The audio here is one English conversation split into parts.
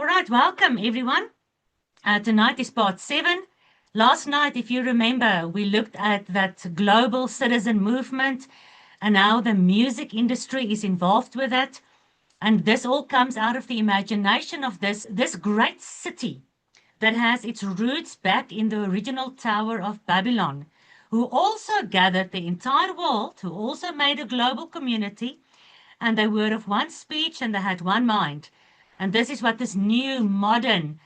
right, welcome everyone. Tonight is part 7. Last night, if you remember, we looked at that global citizen movement and how the music industry is involved with it. And this all comes out of the imagination of this great city that has its roots back in the original Tower of Babylon, who also gathered the entire world, who also made a global community, and they were of one speech and they had one mind. And this is what this new modern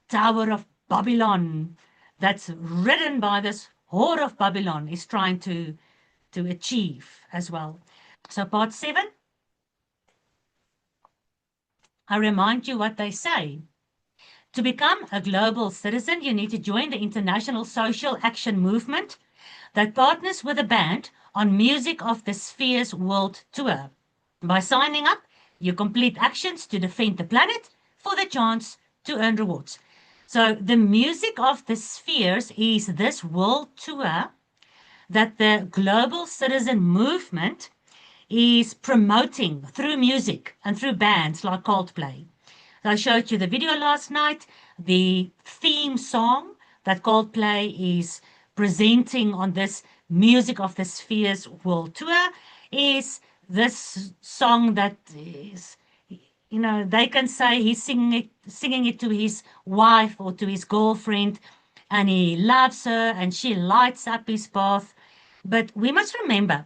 Tower of Babylon that's ridden by this whore of Babylon is trying to achieve as well. So part 7, I remind you what they say. To become a global citizen, you need to join the International Social Action Movement that partners with a band on Music of the Spheres World Tour. By signing up, you complete actions to defend the planet for the chance to earn rewards. So the Music of the Spheres is this world tour that the Global Citizen Movement is promoting through music and through bands like Coldplay. I showed you the video last night, the theme song that Coldplay is presenting on this Music of the Spheres World Tour is this song that is, they can say he's singing it to his wife or to his girlfriend, and he loves her and she lights up his path. But we must remember,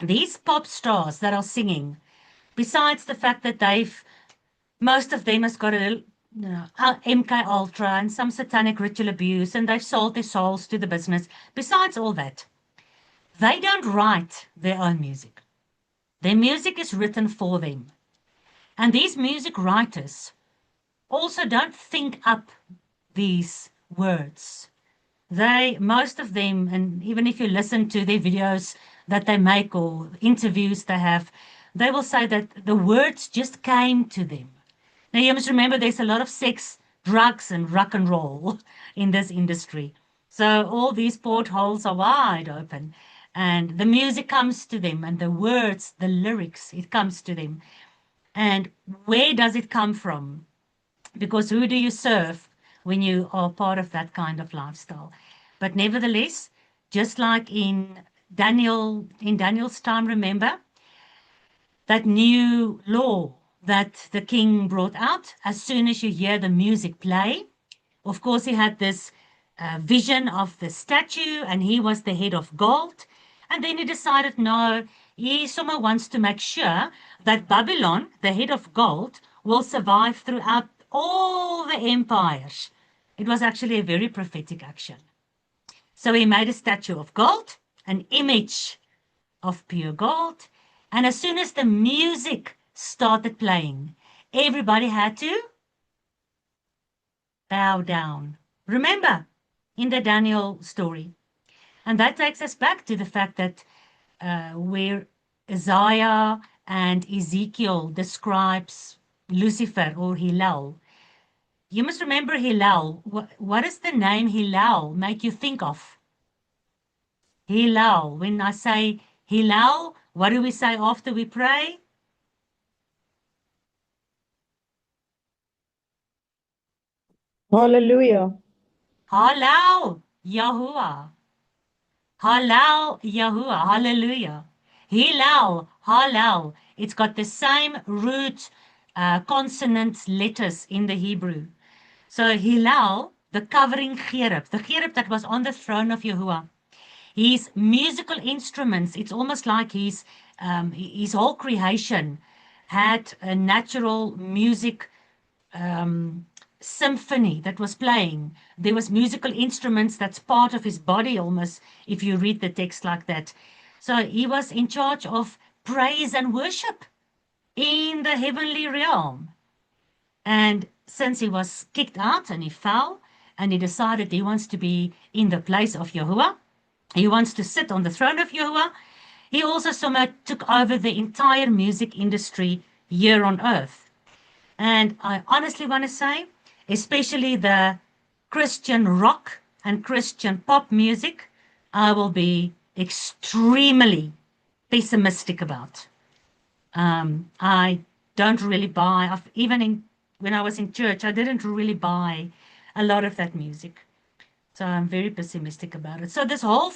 these pop stars that are singing, besides the fact that most of them has got a MK Ultra and some satanic ritual abuse, and they've sold their souls to the business. Besides all that, they don't write their own music. Their music is written for them. And these music writers also don't think up these words. Most of them, and even if you listen to their videos that they make or interviews they have, they will say that the words just came to them. Now, you must remember there's a lot of sex, drugs, and rock and roll in this industry. So all these portholes are wide open, and the music comes to them, and the words, the lyrics, it comes to them. And where does it come from? Because who do you serve when you are part of that kind of lifestyle? But nevertheless, just like in Daniel's time, remember that new law that the king brought out as soon as you hear the music play. Of course, he had this vision of the statue and he was the head of gold. And then he decided, no, he somehow wants to make sure that Babylon, the head of gold, will survive throughout all the empires. It was actually a very prophetic action. So he made a statue of gold, an image of pure gold. And as soon as the music started playing, everybody had to bow down. Remember, in the Daniel story. And that takes us back to the fact that where Isaiah and Ezekiel describes Lucifer or Hillel. You must remember Hillel. What does the name Hillel make you think of? Hillel. When I say Hillel, what do we say after we pray? Hallelujah. Halal Yahuwah. Halal Yahuwah. Hallelujah. Hillel. Halal. It's got the same root consonant letters in the Hebrew. So Hillel, the covering cherub, the cherub that was on the throne of Yahuwah, his musical instruments, it's almost like his whole creation had a natural music symphony that was playing. There was musical instruments that's part of his body almost, if you read the text like that. So he was in charge of praise and worship in the heavenly realm. And since he was kicked out and he fell, and he decided he wants to be in the place of Yahuwah, he wants to sit on the throne of Yahuwah, he also somehow took over the entire music industry here on earth. And I honestly want to say, especially the Christian rock and Christian pop music, I will be extremely pessimistic about. I don't really buy, even in when I was in church, I didn't really buy a lot of that music. So I'm very pessimistic about it. So this whole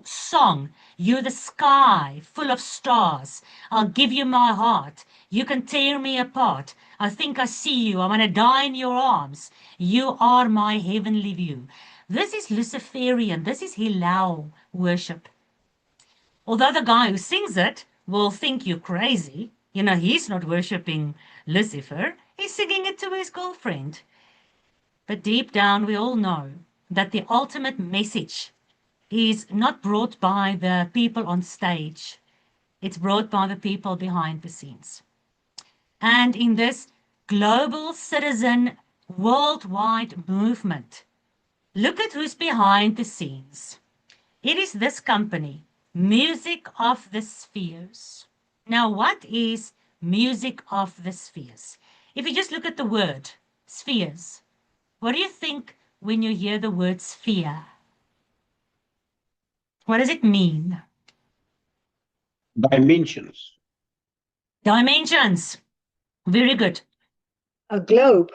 song, "You're the sky full of stars. I'll give you my heart. You can tear me apart. I think I see you. I want to die in your arms. You are my heavenly view." This is Luciferian. This is Hillel worship. Although the guy who sings it will think you're crazy, he's not worshipping Lucifer. He's singing it to his girlfriend. But deep down, we all know that the ultimate message is not brought by the people on stage. It's brought by the people behind the scenes. And in this global citizen worldwide movement, look at who's behind the scenes. It is this company, Music of the Spheres. Now, what is Music of the Spheres? If you just look at the word spheres, what do you think when you hear the word sphere? What does it mean? Dimensions. Dimensions. Very good. A globe.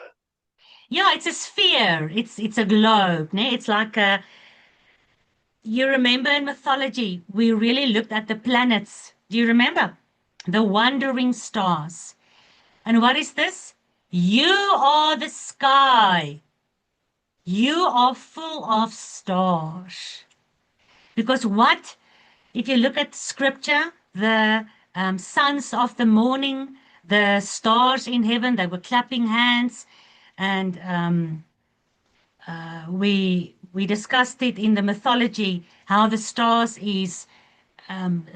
Yeah, it's a sphere. It's a globe. It's like you remember in mythology, we really looked at the planets. Do you remember? The wandering stars. And what is this? You are the sky. You are full of stars. Because what? If you look at scripture, the sons of the morning, the stars in heaven, they were clapping hands. And we discussed it in the mythology, how the stars is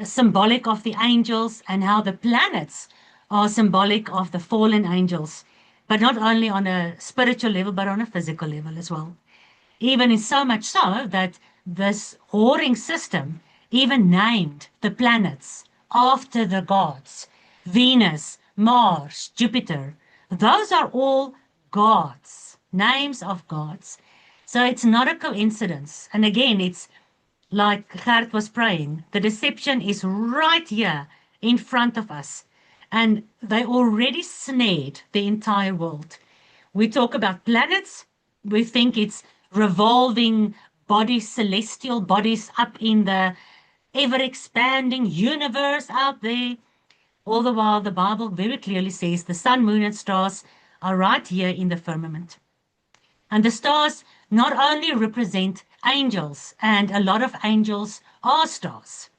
symbolic of the angels and how the planets are symbolic of the fallen angels, but not only on a spiritual level, but on a physical level as well. Even in so much so that this whoring system even named the planets after the gods. Venus, Mars, Jupiter. Those are all gods, names of gods. So it's not a coincidence. And again, it's like Gert was praying, the deception is right here in front of us. And they already snared the entire world. We talk about planets, we think it's revolving bodies, celestial bodies up in the ever-expanding universe out there. All the while, the Bible very clearly says the sun, moon, and stars are right here in the firmament. And the stars not only represent angels, and a lot of angels are stars.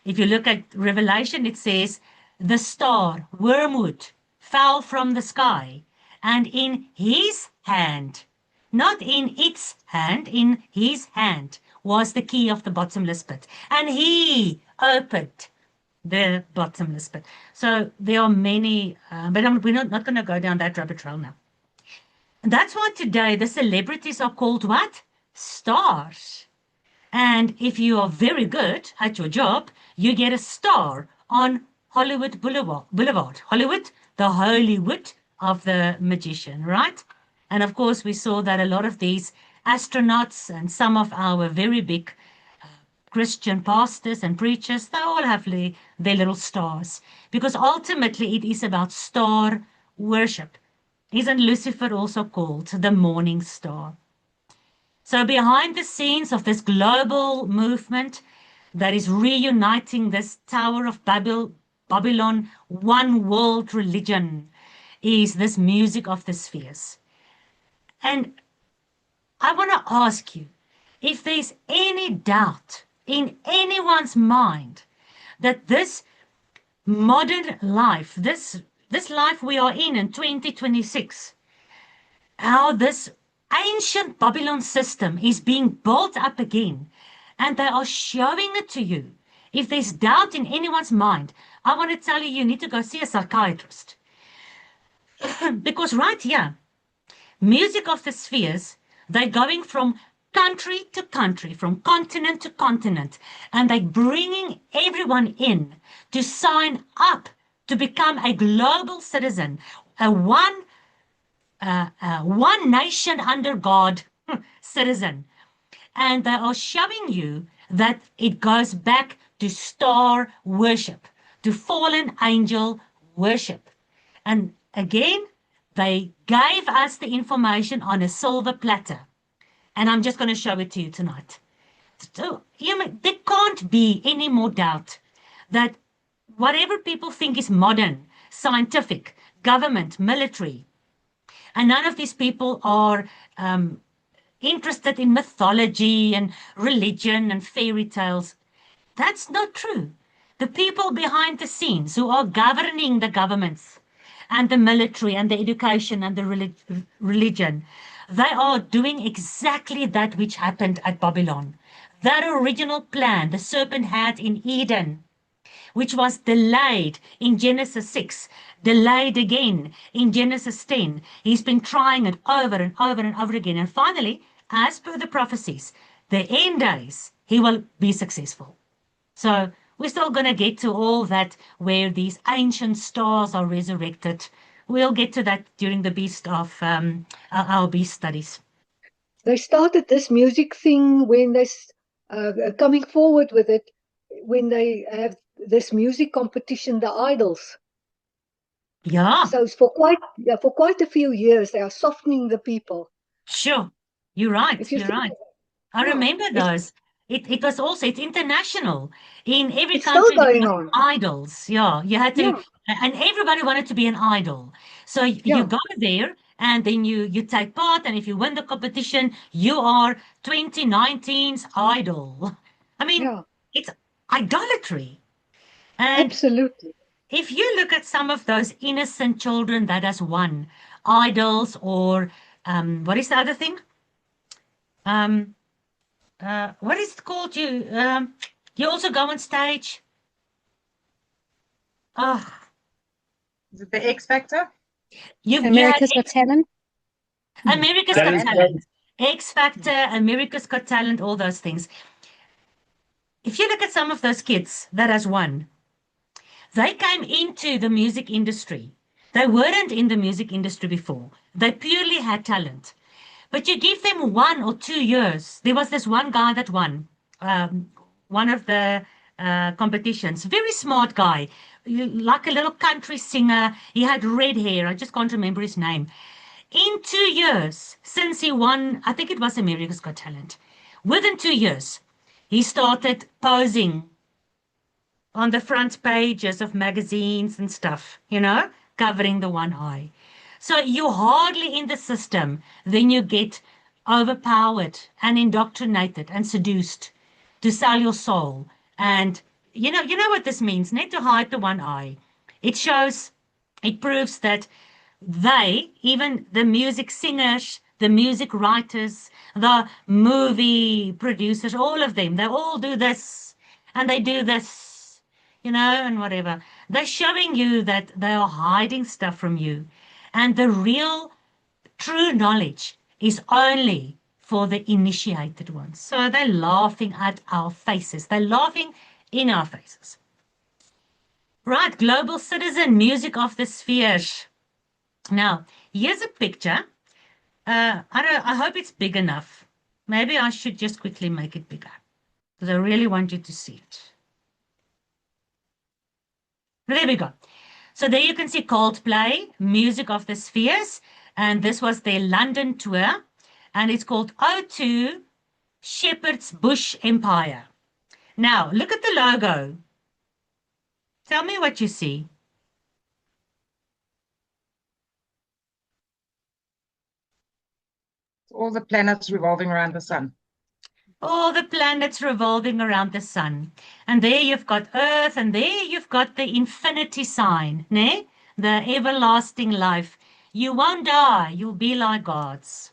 If you look at Revelation, it says, the star, wormwood, fell from the sky, and in his hand, not in its hand, in his hand was the key of the bottomless pit. And he opened the bottomless pit. So there are many, but we're not going to go down that rabbit trail now. And that's why today the celebrities are called what? Stars. And if you are very good at your job, you get a star on Hollywood Boulevard. Hollywood, the Hollywood of the magician, right? And of course, we saw that a lot of these astronauts and some of our very big Christian pastors and preachers, they all have their little stars. Because ultimately, it is about star worship. Isn't Lucifer also called the morning star? So behind the scenes of this global movement that is reuniting this Tower of Babylon, one world religion, is this music of the spheres. And I want to ask you, if there's any doubt in anyone's mind that this modern life, this life we are in 2026, how this ancient Babylon system is being built up again, and they are showing it to you. If there's doubt in anyone's mind, I want to tell you, you need to go see a psychiatrist. Because right here, music of the spheres, they're going from country to country, from continent to continent, and they're bringing everyone in to sign up to become a global citizen, a one nation under God citizen. And they are showing you that it goes back to star worship, to fallen angel worship. And again, They gave us the information on a silver platter. And I'm just going to show it to you tonight. So, there can't be any more doubt that whatever people think is modern, scientific, government, military, and none of these people are interested in mythology and religion and fairy tales. That's not true. The people behind the scenes who are governing the governments and the military and the education and the religion, they are doing exactly that which happened at Babylon. That original plan the serpent had in Eden, which was delayed in Genesis 6, delayed again in Genesis 10. He's been trying it over and over and over again. And finally, as per the prophecies, the end days, he will be successful. So we're still going to get to all that where these ancient stars are resurrected. We'll get to that during the beast of our beast studies. They started this music thing when they coming forward with it, when they have this music competition, the idols. Yeah. So it's for quite a few years, they are softening the people. Sure. You're right. If you You're think, right. I remember those. It was also, it's international. In every it's still country, there going was on. idols. Yeah, you had to, Yeah, and everybody wanted to be an idol. So you yeah, go there and then you take part, and if you win the competition, you are 2019's idol. I mean, yeah, it's idolatry. And absolutely. if you look at some of those innocent children that has won idols or what is the other thing? Um, what is it called? You also go on stage. Oh, Is it the X Factor? you had America's Got Talent. America's Got Talent, X Factor, America's Got Talent, all those things. If you look at some of those kids that has won, they came into the music industry. They weren't in the music industry before. They purely had talent. But you give them 1 or 2 years. There was this one guy that won one of the competitions. Very smart guy, like a little country singer. He had red hair. I just can't remember his name. In 2 years, since he won, I think it was America's Got Talent, within 2 years, he started posing on the front pages of magazines and stuff, covering the one eye. So you're hardly in the system, then you get overpowered and indoctrinated and seduced to sell your soul. And you know what this means, not to hide the one eye. It proves that they, even the music singers, the music writers, the movie producers, all of them, they all do this and they do this, and whatever. They're showing you that they are hiding stuff from you. And the real, true knowledge is only for the initiated ones. So they're laughing at our faces. They're laughing in our faces. Right, global citizen, music of the spheres. Now, here's a picture. I hope it's big enough. Maybe I should just quickly make it bigger because I really want you to see it. There we go. So there you can see Coldplay, Music of the Spheres, and this was their London tour, and it's called O2 Shepherd's Bush Empire. Now, look at the logo. Tell me what you see. All the planets revolving around the sun. All the planets revolving around the sun. And there you've got Earth, and there you've got the infinity sign, ne? The everlasting life. You won't die, you'll be like gods.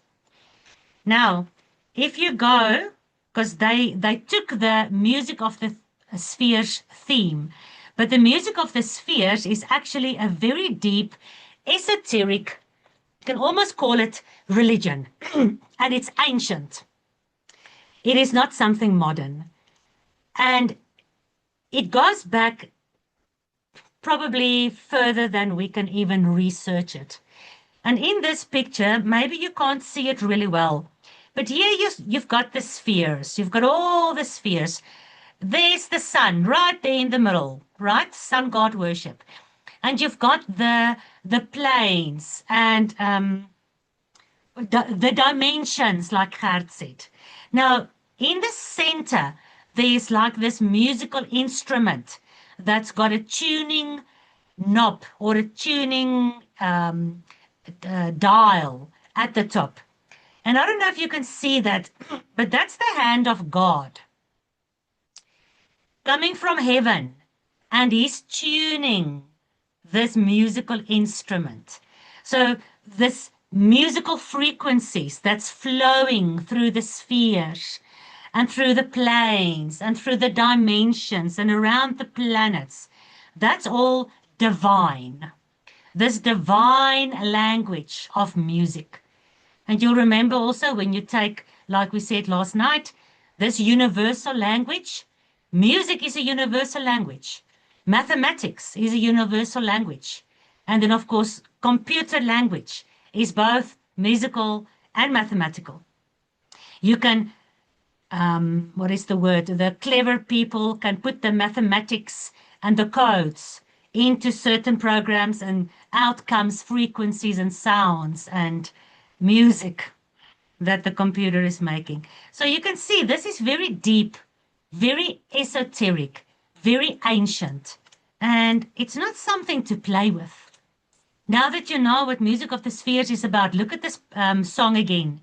Now, if you go, because they took the music of the spheres theme, but the music of the spheres is actually a very deep, esoteric, you can almost call it religion, and it's ancient. It is not something modern. And it goes back probably further than we can even research it. And in this picture, maybe you can't see it really well, but here you've got the spheres. You've got all the spheres. There's the sun right there in the middle, right? Sun god worship. and you've got the planes and the dimensions, like Gert said. Now, in the center, there's like this musical instrument that's got a tuning knob or a tuning dial at the top. And I don't know if you can see that, but that's the hand of God coming from heaven, and he's tuning this musical instrument. So this musical frequencies that's flowing through the spheres and through the planes and through the dimensions and around the planets, that's all divine. This divine language of music. And you'll remember also when you take, like we said last night, this universal language. Music is a universal language. Mathematics is a universal language. And then, of course, computer language is both musical and mathematical. You can, what is the word? The clever people can put the mathematics and the codes into certain programs, and out comes frequencies and sounds and music that the computer is making. So you can see this is very deep, very esoteric, very ancient, and it's not something to play with. Now that you know what Music of the Spheres is about, look at this song again.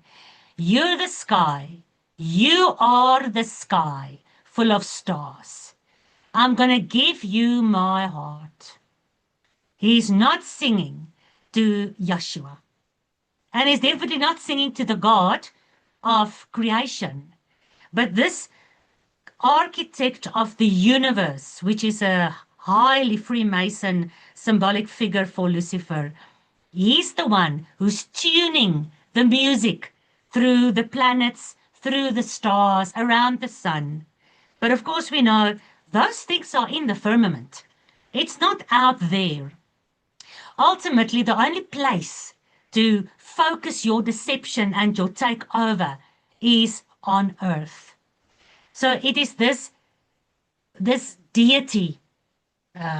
You're the sky, you are the sky, full of stars. I'm going to give you my heart. He's not singing to Yeshua. And he's definitely not singing to the God of creation. But this architect of the universe, which is a highly Freemason symbolic figure for Lucifer, he's the one who's tuning the music through the planets, through the stars, around the sun. But of course we know those things are in the firmament. It's not out there. Ultimately, the only place to focus your deception and your takeover is on earth. So it is this deity,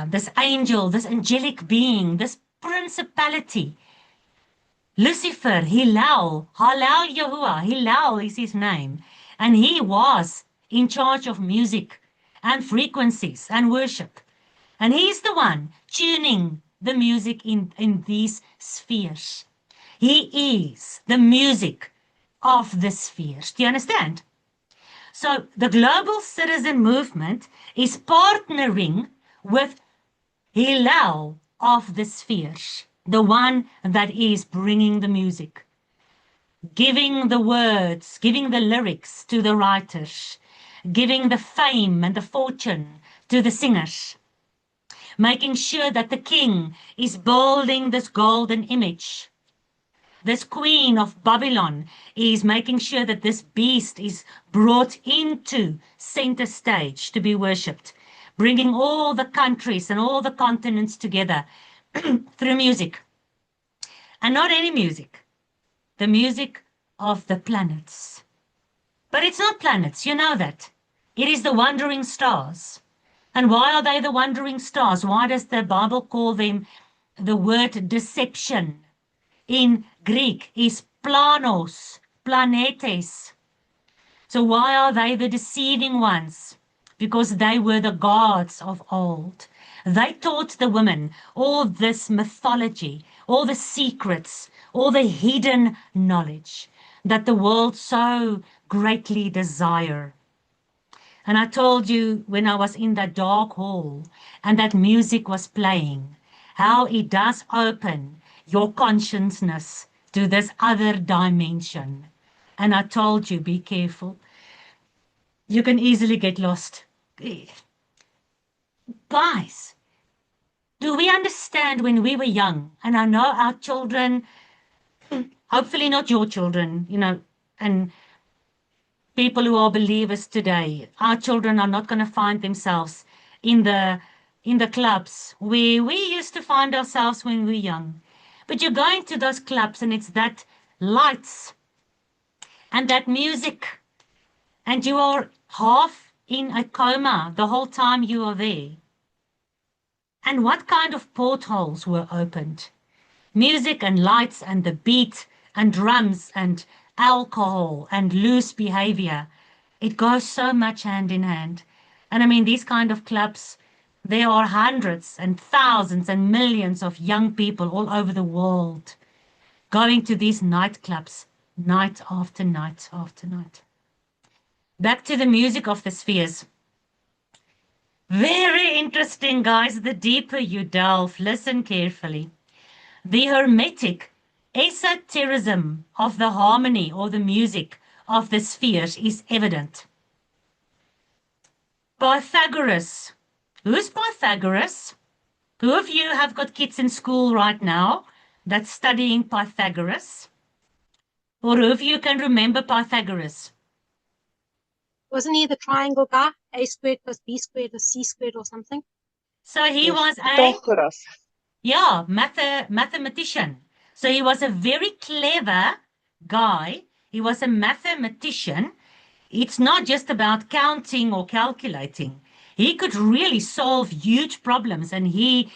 this angel, this angelic being, this principality, Lucifer, Hillel Yahuwah, Hillel is his name, and he was in charge of music and frequencies and worship. And he's the one tuning the music in these spheres. He is the music of the spheres. Do you understand? So the global citizen movement is partnering with Hillel of the spheres, the one that is bringing the music, giving the words, giving the lyrics to the writers, giving the fame and the fortune to the singers, making sure that the king is building this golden image. This queen of Babylon is making sure that this beast is brought into center stage to be worshipped, bringing all the countries and all the continents together through music. And not any music, the music of the planets. But it's not planets, you know that. It is the wandering stars. And why are they the wandering stars? Why does the Bible call them the word deception? In Greek is planos, planetes. So why are they the deceiving ones? Because they were the gods of old. They taught the women all this mythology, all the secrets, all the hidden knowledge that the world so greatly desire. And I told you when I was in that dark hall and that music was playing, how it does open your consciousness to this other dimension. And I told you, be careful. You can easily get lost. Guys, do we understand when we were young? And I know our children, hopefully not your children, and people who are believers today, our children are not going to find themselves in the clubs where we used to find ourselves when we were young. But you go into those clubs and it's that lights and that music, and you are half in a coma the whole time you are there. And what kind of portholes were opened? Music and lights and the beat and drums and alcohol and loose behavior. It goes so much hand in hand. And I mean, these kind of clubs, there are hundreds and thousands and millions of young people all over the world going to these nightclubs night after night after night. Back to the music of the spheres. Very interesting, guys. The deeper you delve, listen carefully. The hermetic esotericism of the harmony or the music of the spheres is evident. Pythagoras. Who's Pythagoras? Who of you have got kids in school right now that's studying Pythagoras? Or who of you can remember Pythagoras? Wasn't he the triangle guy? A squared plus B squared is C squared or something? So he was a Pythagoras. mathematician. So he was a very clever guy. He was a mathematician. It's not just about counting or calculating. He could really solve huge problems, and he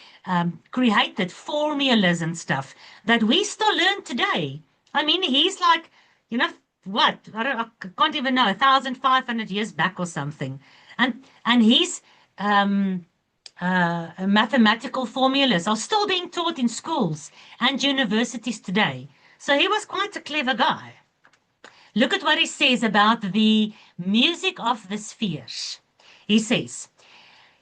created formulas and stuff that we still learn today. I mean, he's like, you know, what? I can't even know, 1,500 years back or something. And his mathematical formulas are still being taught in schools and universities today. So he was quite a clever guy. Look at what he says about the music of the spheres. He says,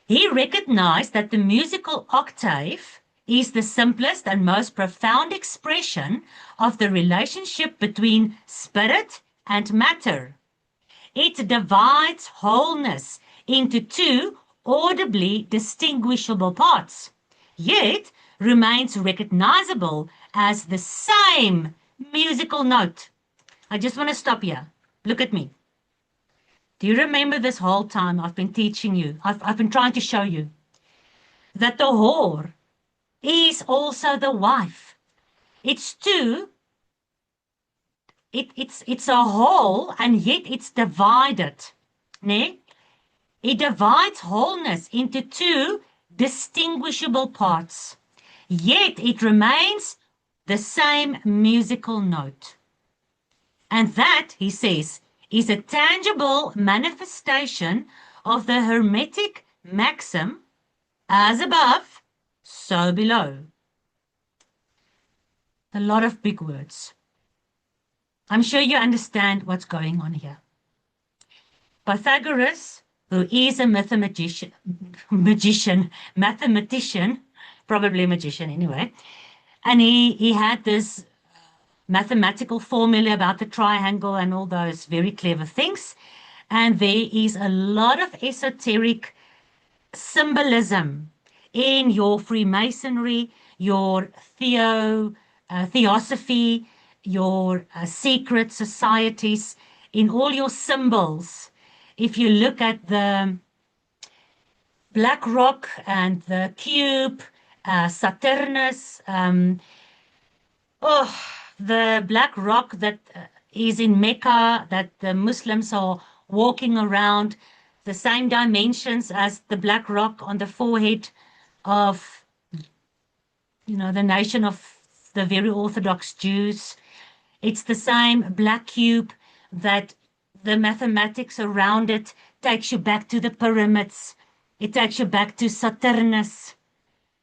he recognized that the musical octave is the simplest and most profound expression of the relationship between spirit and matter. It divides wholeness into two audibly distinguishable parts, yet remains recognizable as the same musical note. I just want to stop here. Look at me. Do you remember this whole time I've been teaching you, I've been trying to show you that the whore is also the wife. It's two. It's a whole, and yet it's divided. Ne? It divides wholeness into two distinguishable parts, yet it remains the same musical note. And that, he says, is a tangible manifestation of the Hermetic maxim, as above, so below. A lot of big words. I'm sure you understand what's going on here. Pythagoras, who is a mathematician, probably a magician anyway, and he had this mathematical formula about the triangle and all those very clever things. And there is a lot of esoteric symbolism in your Freemasonry, your theosophy, your secret societies, in all your symbols. If you look at the Black Rock and the Cube, Saturnus, the Black Rock that is in Mecca, that the Muslims are walking around, the same dimensions as the Black Rock on the forehead of, the nation of the very Orthodox Jews. It's the same black cube that the mathematics around it takes you back to the pyramids. It takes you back to Saturnus.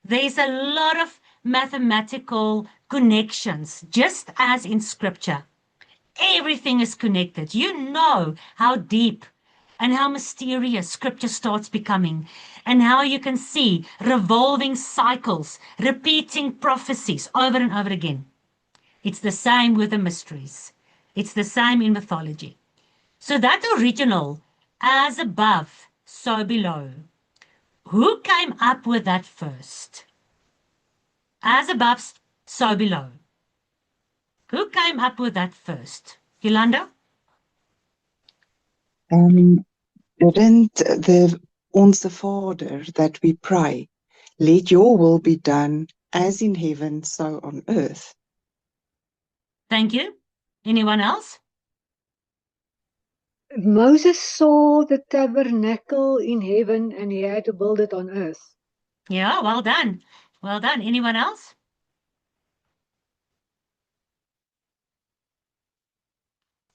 There's a lot of mathematical connections, just as in scripture. Everything is connected. You know how deep and how mysterious scripture starts becoming, and how you can see revolving cycles, repeating prophecies over and over again. It's the same with the mysteries. It's the same in mythology. So that original, as above, so below. Who came up with that first? As above, so below. Who came up with that first? Yolanda? Didn't Onze Vader that we pray, let your will be done as in heaven, so on earth? Thank you. Anyone else? Moses saw the tabernacle in heaven and he had to build it on earth. Yeah, well done. Well done. Anyone else?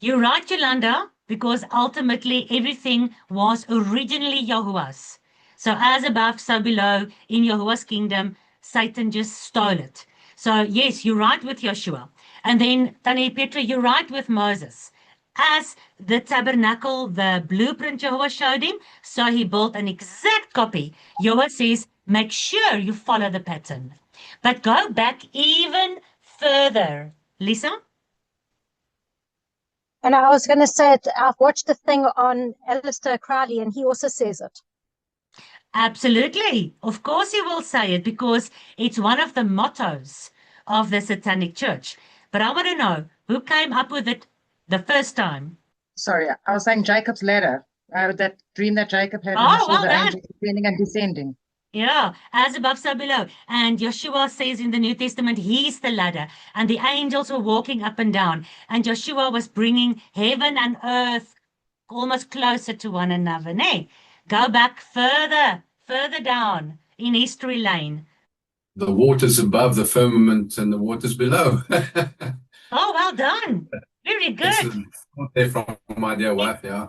You're right, Yolanda, because ultimately everything was originally Yahuwah's. So as above, so below, in Yahuwah's kingdom, Satan just stole it. So yes, you're right with Joshua. And then, Tani Petra, you're right with Moses. As the tabernacle, the blueprint Jehovah showed him, so he built an exact copy. Jehovah says, make sure you follow the pattern. But go back even further. Lisa? And I was going to say it, I've watched a thing on Alistair Crowley, and he also says it. Absolutely. Of course, he will say it because it's one of the mottos of the Satanic Church. But I want to know who came up with it the first time. Sorry, I was saying Jacob's ladder, that dream that Jacob had when he Oh, saw well the done. angels ascending and descending. Yeah, as above, so below. And Joshua says in the New Testament, he's the ladder. And the angels were walking up and down. And Joshua was bringing heaven and earth almost closer to one another. Nay, go back further down in history lane. The waters above, the firmament, and the waters below. Oh, well done. Very It's good. there from my dear wife, yeah.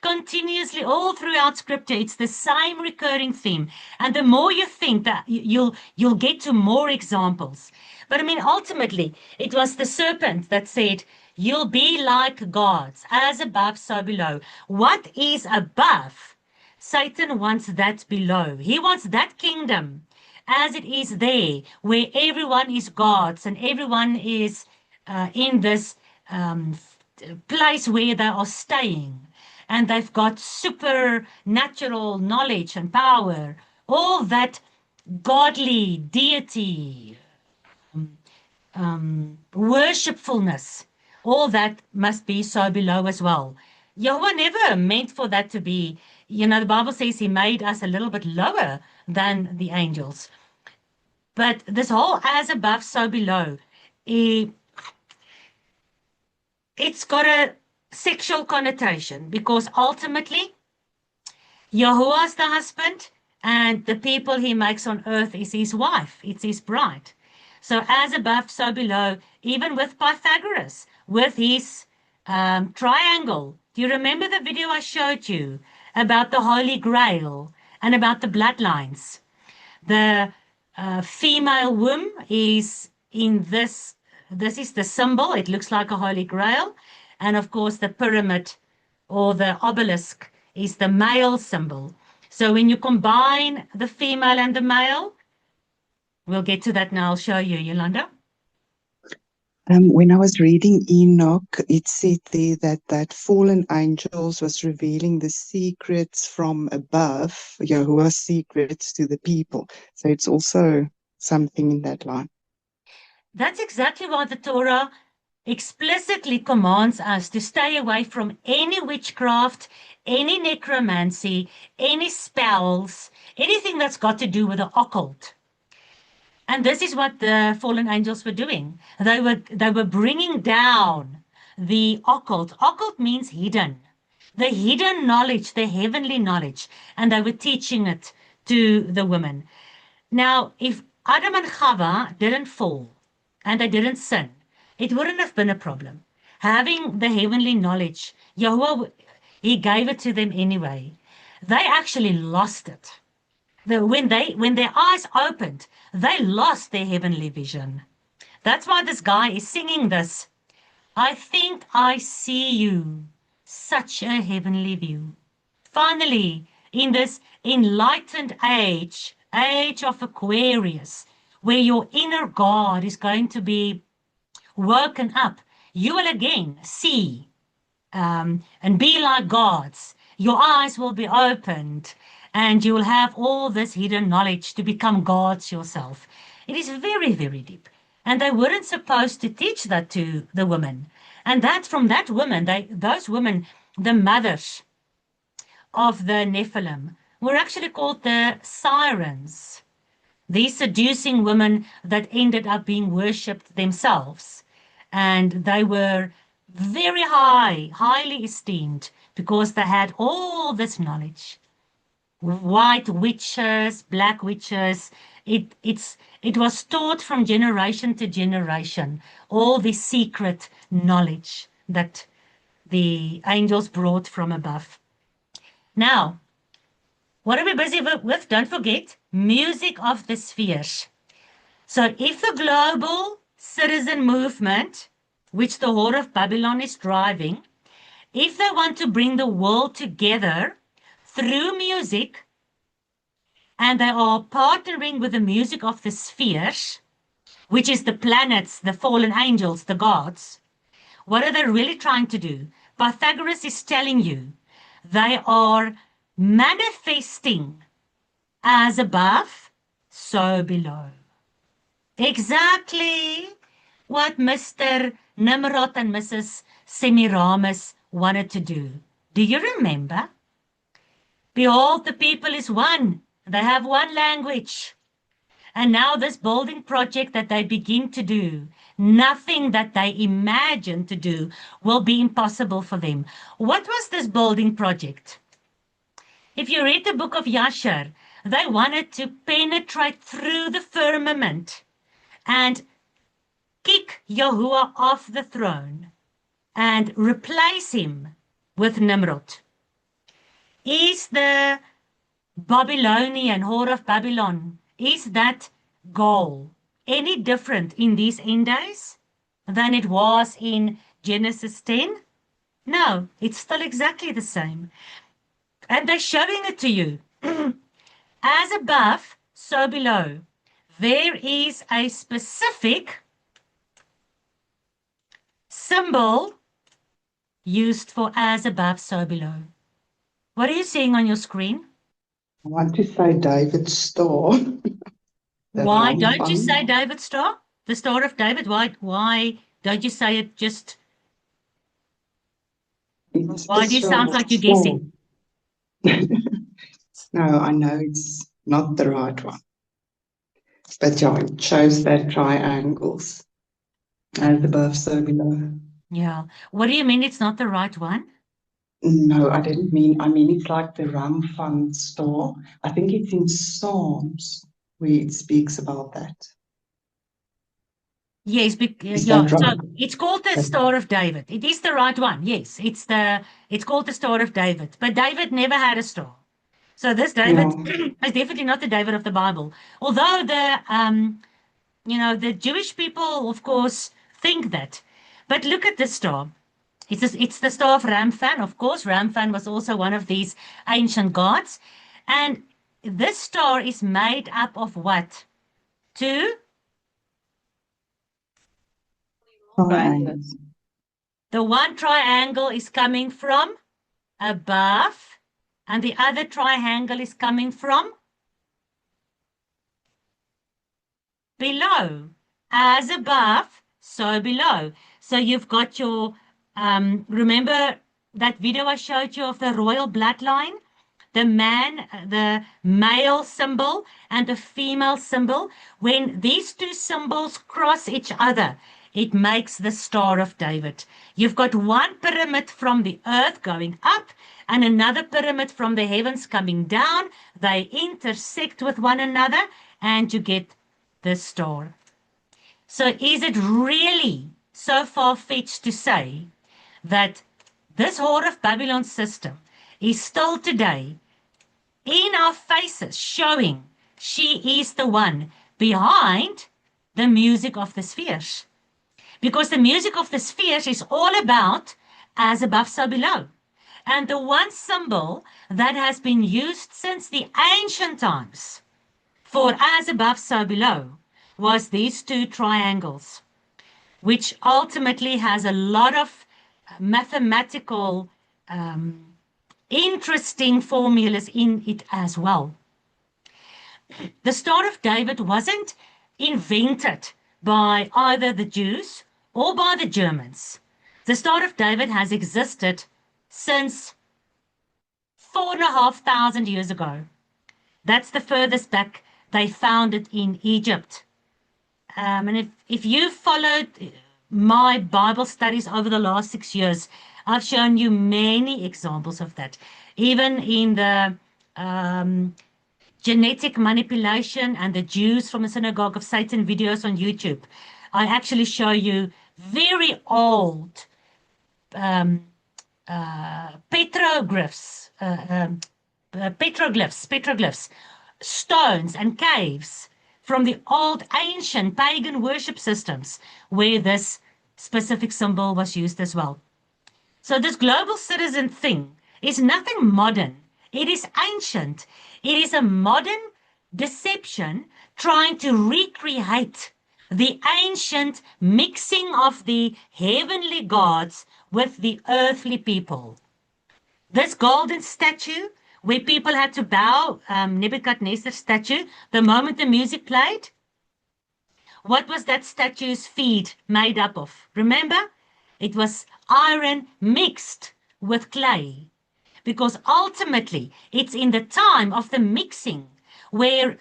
Continuously all throughout scripture, it's the same recurring theme. And the more you think that you'll get to more examples. But I mean, ultimately, it was the serpent that said, you'll be like gods, as above, so below. What is above? Satan wants that below. He wants that kingdom as it is there, where everyone is gods and everyone is in this place where they are staying, and they've got supernatural knowledge and power, all that godly deity, worshipfulness, all that must be so below as well. Yahweh never meant for that to be, the Bible says he made us a little bit lower than the angels. But this whole as above, so below, it's got a sexual connotation because ultimately Yahuwah's the husband and the people he makes on earth is his wife, it's his bride. So as above, so below, even with Pythagoras, with his triangle. Do you remember the video I showed you about the Holy Grail and about the bloodlines? The female womb is in this is the symbol. It looks like a Holy Grail. And of course, the pyramid or the obelisk is the male symbol. So when you combine the female and the male, we'll get to that now. I'll show you, Yolanda. When I was reading Enoch, it said there that fallen angels was revealing the secrets from above, Yahuwah's secrets to the people. So it's also something in that line. That's exactly why the Torah explicitly commands us to stay away from any witchcraft, any necromancy, any spells, anything that's got to do with the occult. And this is what the fallen angels were doing. They were bringing down the occult. Occult means hidden. The hidden knowledge, the heavenly knowledge, and they were teaching it to the women. Now, if Adam and Chava didn't fall and they didn't sin, it wouldn't have been a problem. Having the heavenly knowledge, Yahuwah, he gave it to them anyway. They actually lost it. When their eyes opened, they lost their heavenly vision. That's why this guy is singing this. I think I see you, such a heavenly view. Finally, in this enlightened age of Aquarius, where your inner God is going to be woken up, you will again see and be like gods. Your eyes will be opened and you will have all this hidden knowledge to become gods yourself. It is very, very deep. And they weren't supposed to teach that to the women. And that from that woman, those women, the mothers of the Nephilim, were actually called the sirens. These seducing women that ended up being worshipped themselves. And they were very highly esteemed because they had all this knowledge. white witches, black witches. It was taught from generation to generation, all the secret knowledge that the angels brought from above. Now, what are we busy with? Don't forget, music of the spheres. So if the global citizen movement, which the Whore of Babylon is driving, if they want to bring the world together through music, and they are partnering with the music of the spheres, which is the planets, the fallen angels, the gods, what are they really trying to do? Pythagoras is telling you they are manifesting as above, so below. Exactly what Mr. Nimrod and Mrs. Semiramis wanted to do. Do you remember? Behold, the people is one. They have one language. And now this building project that they begin to do, nothing that they imagine to do will be impossible for them. What was this building project? If you read the book of Yashar, they wanted to penetrate through the firmament and kick Yahuwah off the throne and replace him with Nimrod. Is the Babylonian Whore of Babylon, is that goal any different in these end days than it was in Genesis 10? No, it's still exactly the same. And they're showing it to you. As above, so below. There is a specific symbol used for as above, so below. What are you seeing on your screen? I want to say David's star. The Why round don't you one. say David's star? The Star of David? Why don't you say it just... It's Why the do you sound star. like you're guessing? No, I know it's not the right one. But yeah, it shows that triangles. As above, so below. Yeah. What do you mean it's not the right one? No, I didn't mean, I mean, it's like the Ramfund star. I think it's in Psalms where it speaks about that. Yes, Is yeah. that So right? it's called the Okay. Star of David. It is the right one. Yes, it's called the Star of David. But David never had a star. So this David Yeah. is definitely not the David of the Bible. Although the Jewish people, of course, think that. But look at this star. It's the star of Ramfan, of course. Ramfan was also one of these ancient gods. And this star is made up of what? Two? Triangles. The one triangle is coming from above, and the other triangle is coming from below. As above, so below. So you've got your, remember that video I showed you of the royal bloodline? The man, the male symbol and the female symbol. When these two symbols cross each other, it makes the Star of David. You've got one pyramid from the earth going up and another pyramid from the heavens coming down. They intersect with one another and you get the star. So is it really so far-fetched to say that this Whore of Babylon system is still today in our faces showing she is the one behind the music of the spheres? Because the music of the spheres is all about as above, so below. And the one symbol that has been used since the ancient times for as above, so below was these two triangles, which ultimately has a lot of mathematical interesting formulas in it as well. The Star of David wasn't invented by either the Jews or by the Germans. The Star of David has existed since 4,500 years ago. That's the furthest back they found it in Egypt. And if you followed my Bible studies over the last 6 years, I've shown you many examples of that. Even in the genetic manipulation and the Jews from the Synagogue of Satan videos on YouTube, I actually show you very old petroglyphs, stones and caves from the old ancient pagan worship systems where this specific symbol was used as well. So this global citizen thing is nothing modern. It is ancient. It is a modern deception trying to recreate the ancient mixing of the heavenly gods with the earthly people. This golden statue where people had to bow, Nebuchadnezzar's statue, the moment the music played, what was that statue's feet made up of? Remember? It was iron mixed with clay. Because ultimately, it's in the time of the mixing where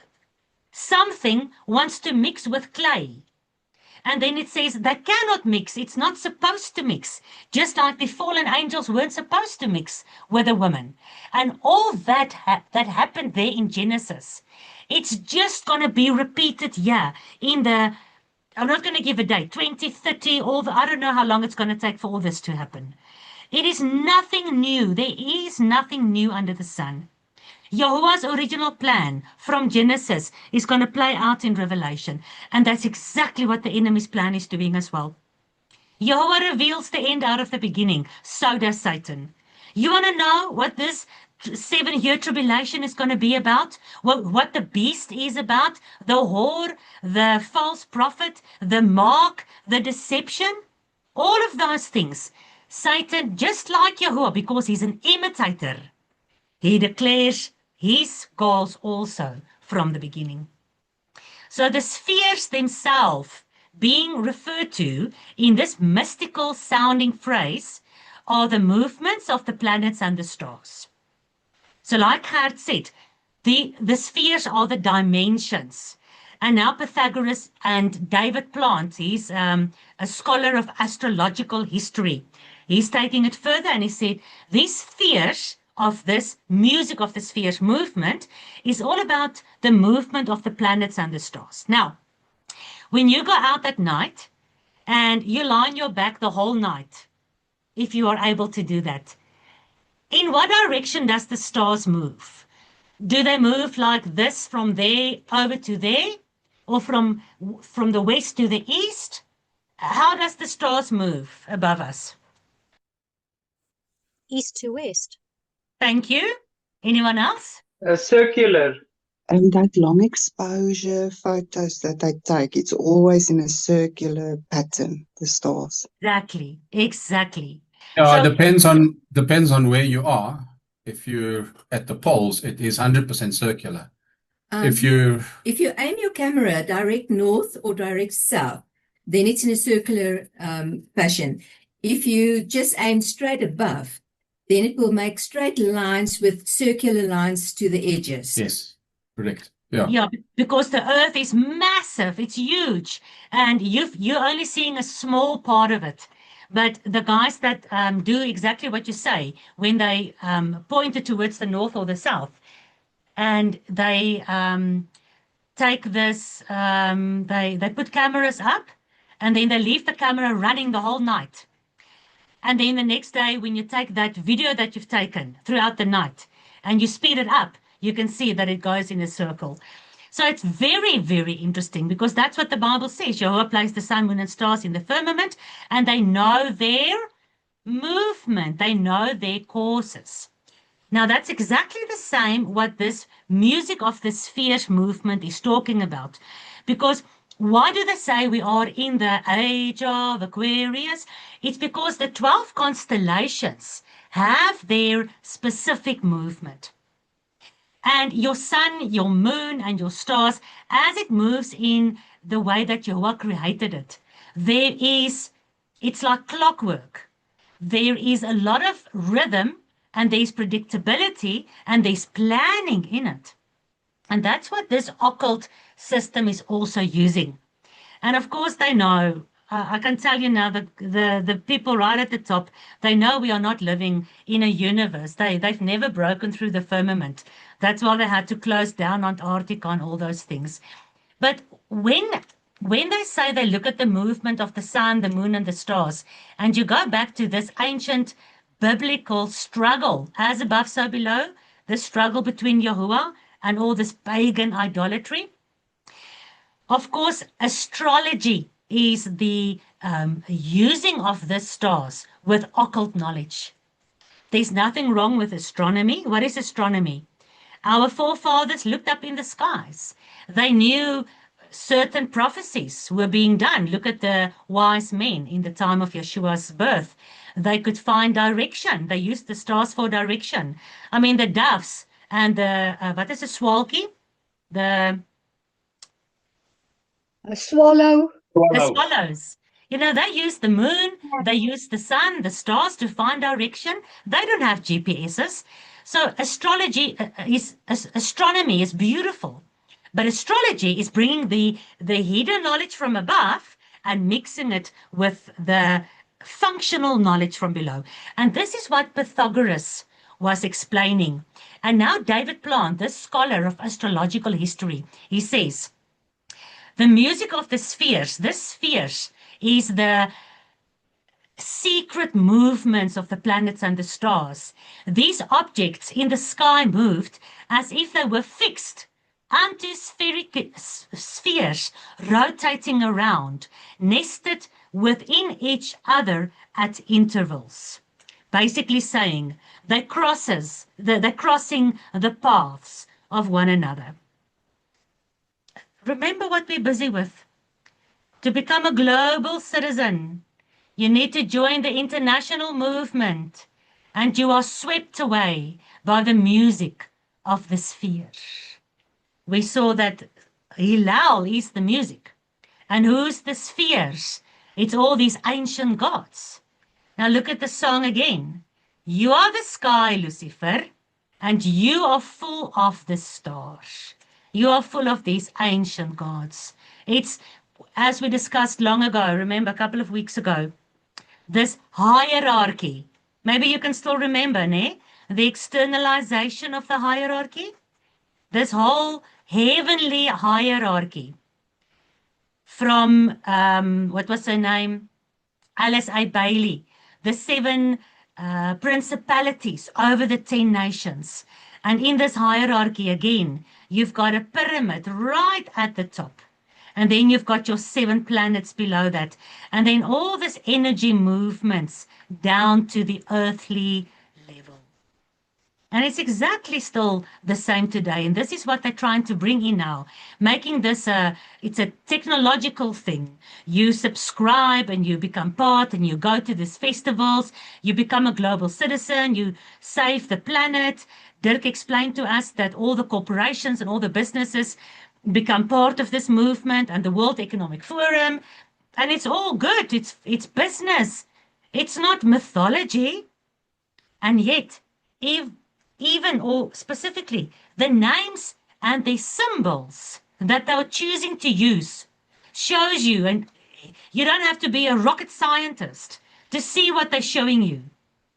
something wants to mix with clay. And then it says they cannot mix. It's not supposed to mix. Just like the fallen angels weren't supposed to mix with a woman. And all that that happened there in Genesis, it's just going to be repeated here in the, I'm not going to give a date, 2030, I don't know how long it's going to take for all this to happen. It is nothing new. There is nothing new under the sun. Yahuwah's original plan from Genesis is going to play out in Revelation. And that's exactly what the enemy's plan is doing as well. Yahuwah reveals the end out of the beginning. So does Satan. You want to know what this 7-year tribulation is going to be about? What the beast is about? The whore, the false prophet, the mark, the deception? All of those things. Satan, just like Yahuwah, because he's an imitator, he declares his goals also from the beginning. So the spheres themselves being referred to in this mystical sounding phrase are the movements of the planets and the stars. So like Gert said, the spheres are the dimensions. And now Pythagoras and David Plant, he's a scholar of astrological history. He's taking it further and he said, these spheres of this music of the spheres movement is all about the movement of the planets and the stars. Now, when you go out at night and you lie on your back the whole night, if you are able to do that, in what direction does the stars move? Do they move like this from there over to there? Or from the west to the east? How does the stars move above us? East to west. Thank you. Anyone else? Circular. And that long exposure photos that they take, it's always in a circular pattern, the stars. Exactly. Yeah, So- it depends on where you are. If you're at the poles, it is 100% circular. If you aim your camera direct north or direct south, then it's in a circular fashion. If you just aim straight above, then it will make straight lines with circular lines to the edges. Yes, correct. Yeah. Yeah, because the earth is massive, it's huge, and you're only seeing a small part of it. But the guys that do exactly what you say, when they point it towards the north or the south, and they take this, they put cameras up, and then they leave the camera running the whole night. And then the next day, when you take that video that you've taken throughout the night, and you speed it up, you can see that it goes in a circle. So it's very, very interesting, because that's what the Bible says. Jehovah placed the sun, moon, and stars in the firmament, and they know their movement. They know their courses. Now, that's exactly the same what this music of the spheres movement is talking about. Because why do they say we are in the age of Aquarius? It's because the 12 constellations have their specific movement. And your sun, your moon, and your stars, as it moves in the way that Jehovah created it, it's like clockwork. There is a lot of rhythm, and there's predictability, and there's planning in it. And that's what this occult system is also using. And of course, they know I can tell you now, the people right at the top, they know we are not living in a universe. They've never broken through the firmament. That's why they had to close down Antarctica and all those things. But when they say they look at the movement of the sun, the moon, and the stars, and you go back to this ancient biblical struggle, as above, so below, the struggle between Yahuwah and all this pagan idolatry. Of course, astrology is the using of the stars with occult knowledge. There's nothing wrong with astronomy. What is astronomy? Our forefathers looked up in the skies. They knew certain prophecies were being done. Look at the wise men in the time of Yeshua's birth. They could find direction. They used the stars for direction. I mean, the doves and the, what is a swalkie? The A swallow. The swallows. You know, they use the moon, they use the sun, the stars to find direction. They don't have GPSs. So astronomy is beautiful. But astrology is bringing the hidden knowledge from above and mixing it with the functional knowledge from below. And this is what Pythagoras was explaining. And now David Plant, this scholar of astrological history, he says, the music of the spheres, this spheres is the secret movements of the planets and the stars. These objects in the sky moved as if they were fixed anti-spheric spheres rotating around, nested within each other at intervals. Basically saying they're crossing the paths of one another. Remember what we're busy with. To become a global citizen, you need to join the international movement, and you are swept away by the music of the sphere. We saw that Hilal is the music. And who's the spheres? It's all these ancient gods. Now look at the song again. You are the sky, Lucifer, and you are full of the stars. You are full of these ancient gods. It's, as we discussed long ago, remember a couple of weeks ago, this hierarchy. Maybe you can still remember, ne? The externalization of the hierarchy. This whole heavenly hierarchy from, what was her name? Alice A. Bailey, the 7 principalities over the 10 nations. And in this hierarchy again, you've got a pyramid right at the top. And then you've got your 7 planets below that. And then all this energy movements down to the earthly level. And it's exactly still the same today. And this is what they're trying to bring in now, making this it's a technological thing. You subscribe and you become part and you go to these festivals. You become a global citizen. You save the planet. Dirk explained to us that all the corporations and all the businesses become part of this movement and the World Economic Forum. And it's all good. It's business. It's not mythology. And yet, even or specifically, the names and the symbols that they were choosing to use shows you, and you don't have to be a rocket scientist to see what they're showing you.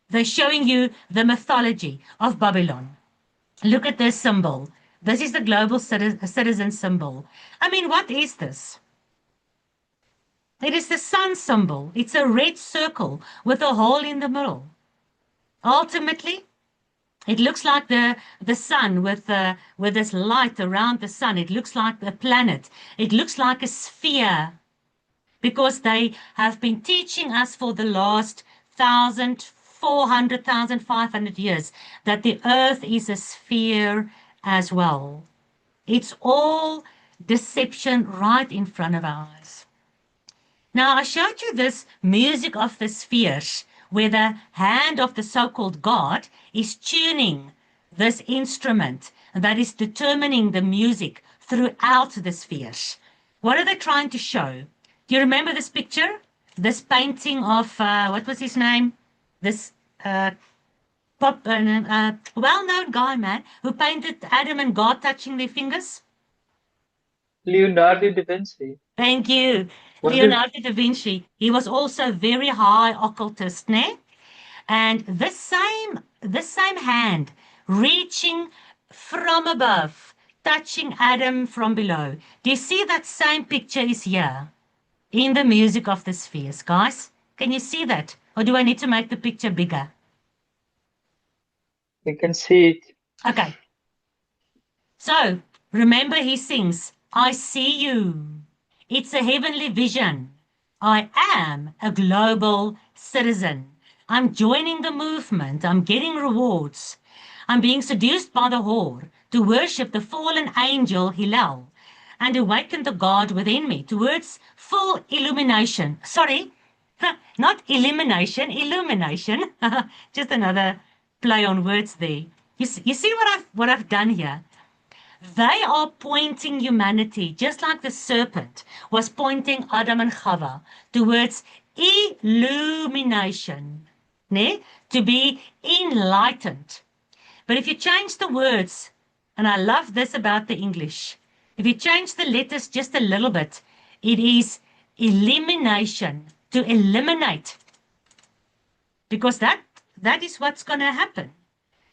They're showing you the mythology of Babylon. Look at this symbol. This is the global citizen symbol. I mean, what is this? It is the sun symbol. It's a red circle with a hole in the middle. Ultimately, it looks like the sun with this light around the sun. It looks like a planet. It looks like a sphere, because they have been teaching us for the last 1,400, 1,500 years that the earth is a sphere as well. It's all deception right in front of our eyes. Now, I showed you this music of the spheres, where the hand of the so-called God is tuning this instrument that is determining the music throughout the spheres. What are they trying to show? Do you remember this picture? This painting of, what was his name? This well-known guy, man, who painted Adam and God touching their fingers? Leonardo da Vinci. Thank you. Leonardo da Vinci, he was also very high occultist, ne? And this same hand reaching from above, touching Adam from below. Do you see that same picture is here in the music of the spheres, guys? Can you see that? Or do I need to make the picture bigger? We can see it. Okay. So, remember he sings, I see you. It's a heavenly vision. I am a global citizen. I'm joining the movement. I'm getting rewards. I'm being seduced by the whore to worship the fallen angel Hillel and awaken the God within me towards full illumination. Sorry, not elimination, illumination. Just another play on words there. You see what I've done here? They are pointing humanity, just like the serpent was pointing Adam and Chava towards illumination, ne? To be enlightened. But if you change the words, and I love this about the English, if you change the letters just a little bit, it is elimination, to eliminate. Because that is what's going to happen.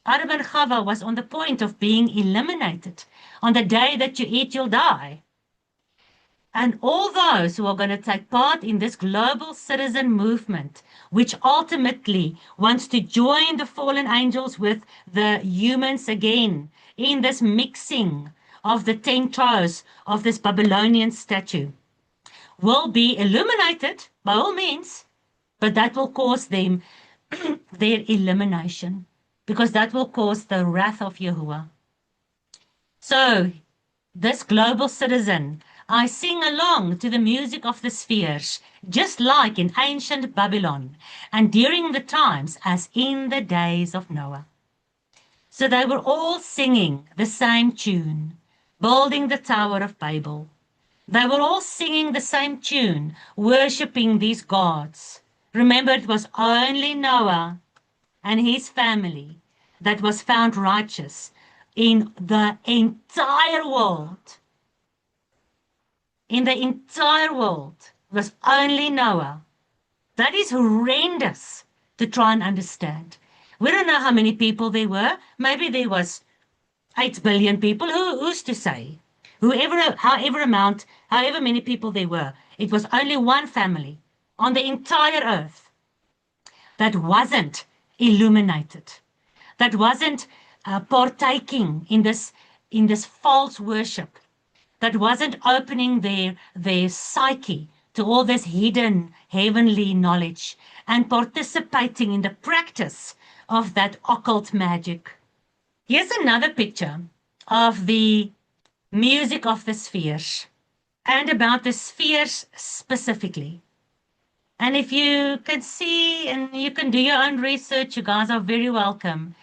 Adam and Chava was on the point of being eliminated. On the day that you eat, you'll die. And all those who are going to take part in this global citizen movement, which ultimately wants to join the fallen angels with the humans again in this mixing of the 10 toes of this Babylonian statue, will be illuminated by all means, but that will cause them their elimination, because that will cause the wrath of Yahuwah. So, this global citizen, I sing along to the music of the spheres, just like in ancient Babylon, and during the times as in the days of Noah. So they were all singing the same tune, building the Tower of Babel. They were all singing the same tune, worshipping these gods. Remember, it was only Noah and his family that was found righteous in the entire world. In the entire world, it was only Noah. That is horrendous to try and understand. We don't know how many people there were. Maybe there was 8 billion people. Who's to say? However many people there were, it was only one family on the entire earth that wasn't illuminated, that wasn't partaking in this false worship, that wasn't opening their psyche to all this hidden heavenly knowledge and participating in the practice of that occult magic. Here's another picture of the music of the spheres and about the spheres specifically. And if you can see and you can do your own research, you guys are very welcome.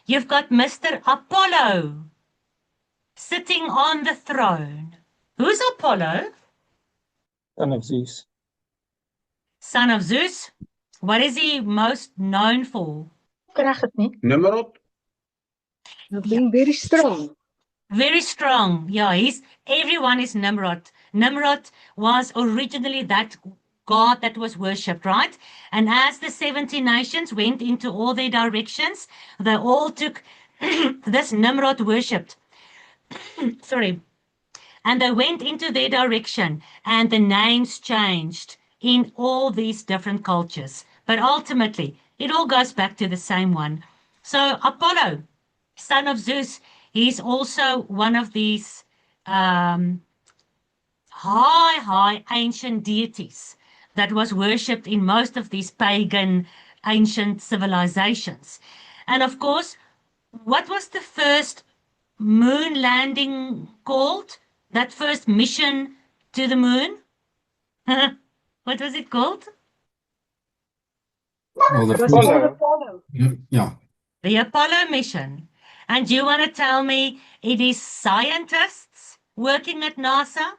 You've got Mr. Apollo sitting on the throne. Who's Apollo? Son of Zeus. Son of Zeus. What is he most known for? Krijg het nie. Nimrod? Being very strong. Very strong. Yeah, everyone is Nimrod. Nimrod was originally that god that was worshipped, right? And as the 70 nations went into all their directions, they all took this Nimrod worshipped. Sorry. And they went into their direction, and the names changed in all these different cultures. But ultimately, it all goes back to the same one. So Apollo, son of Zeus, he's also one of these high ancient deities that was worshipped in most of these pagan ancient civilizations. And of course, what was the first moon landing called? That first mission to the moon? What was it called? Well, the Was first, it Apollo? yeah. The Apollo mission. And you want to tell me it is scientists working at NASA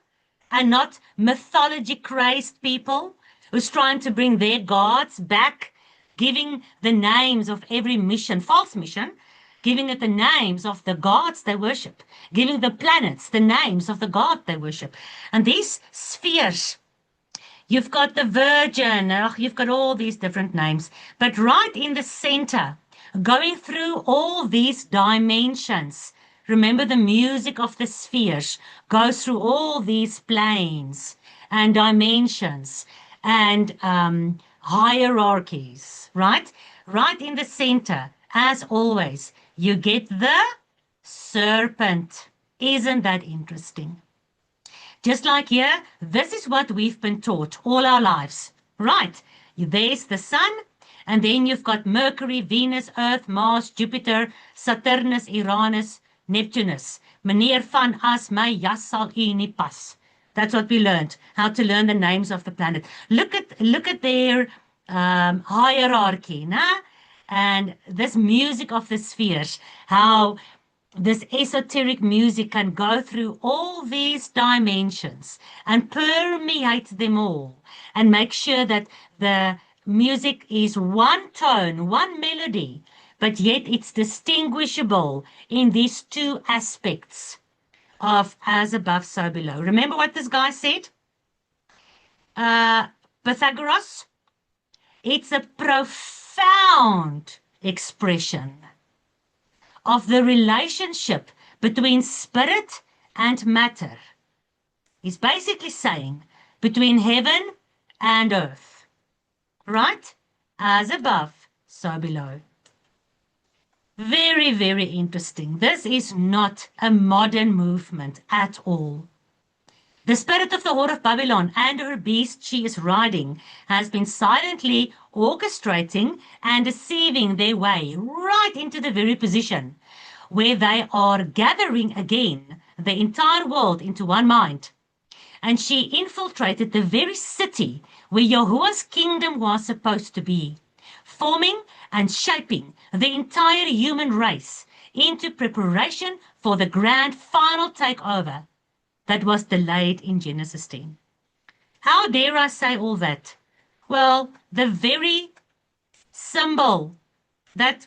and not mythology-crazed people who's trying to bring their gods back, giving the names of every mission, false mission, giving it the names of the gods they worship, giving the planets the names of the god they worship. And these spheres, You've got the Virgin. You've got all these different names. But right in the center, going through all these dimensions, remember the music of the spheres goes through all these planes and dimensions and hierarchies, right? Right in the center, as always, you get the serpent. Isn't that interesting? Just like here, this is what we've been taught all our lives, right? There's the sun, and then you've got Mercury, Venus, Earth, Mars, Jupiter, Saturnus, Uranus, Neptunus. Meneer van as my jas sal u nie pas. That's what we learned, how to learn the names of the planet. Look at their hierarchy, nah? And this music of the spheres, how this esoteric music can go through all these dimensions and permeate them all and make sure that the music is one tone, one melody, but yet it's distinguishable in these two aspects of as above, so below. Remember what this guy said? Pythagoras? It's a profound expression of the relationship between spirit and matter. He's basically saying between heaven and earth, right? As above, so below. Very, very interesting. This is not a modern movement at all. The spirit of the whore of Babylon and her beast she is riding has been silently orchestrating and deceiving their way right into the very position where they are gathering again the entire world into one mind. And she infiltrated the very city where Yahuwah's kingdom was supposed to be, forming and shaping the entire human race into preparation for the grand final takeover that was delayed in Genesis 10. How dare I say all that? Well, the very symbol that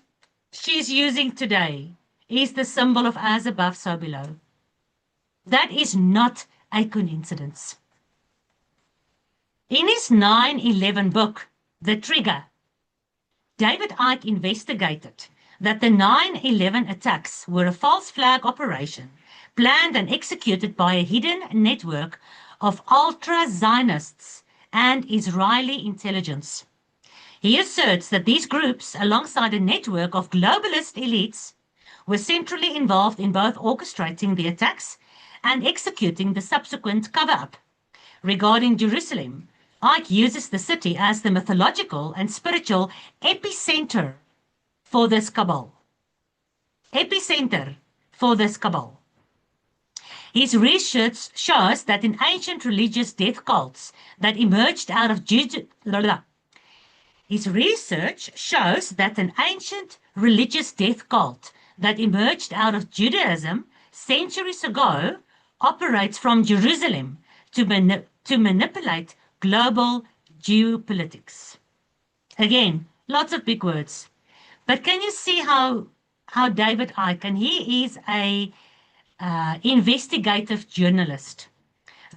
she's using today is the symbol of as above, so below. That is not a coincidence. In his 9/11 book, The Trigger, David Icke investigated that the 9/11 attacks were a false flag operation planned and executed by a hidden network of ultra-Zionists and Israeli intelligence. He asserts that these groups, alongside a network of globalist elites, were centrally involved in both orchestrating the attacks and executing the subsequent cover-up. Regarding Jerusalem, Icke uses the city as the mythological and spiritual epicenter for this cabal. Epicenter for this cabal. His research shows that in ancient religious death cults that emerged out of His research shows that an ancient religious death cult that emerged out of Judaism centuries ago operates from Jerusalem to manipulate global geopolitics. Again, lots of big words. But can you see how David Icke, and he is a investigative journalist.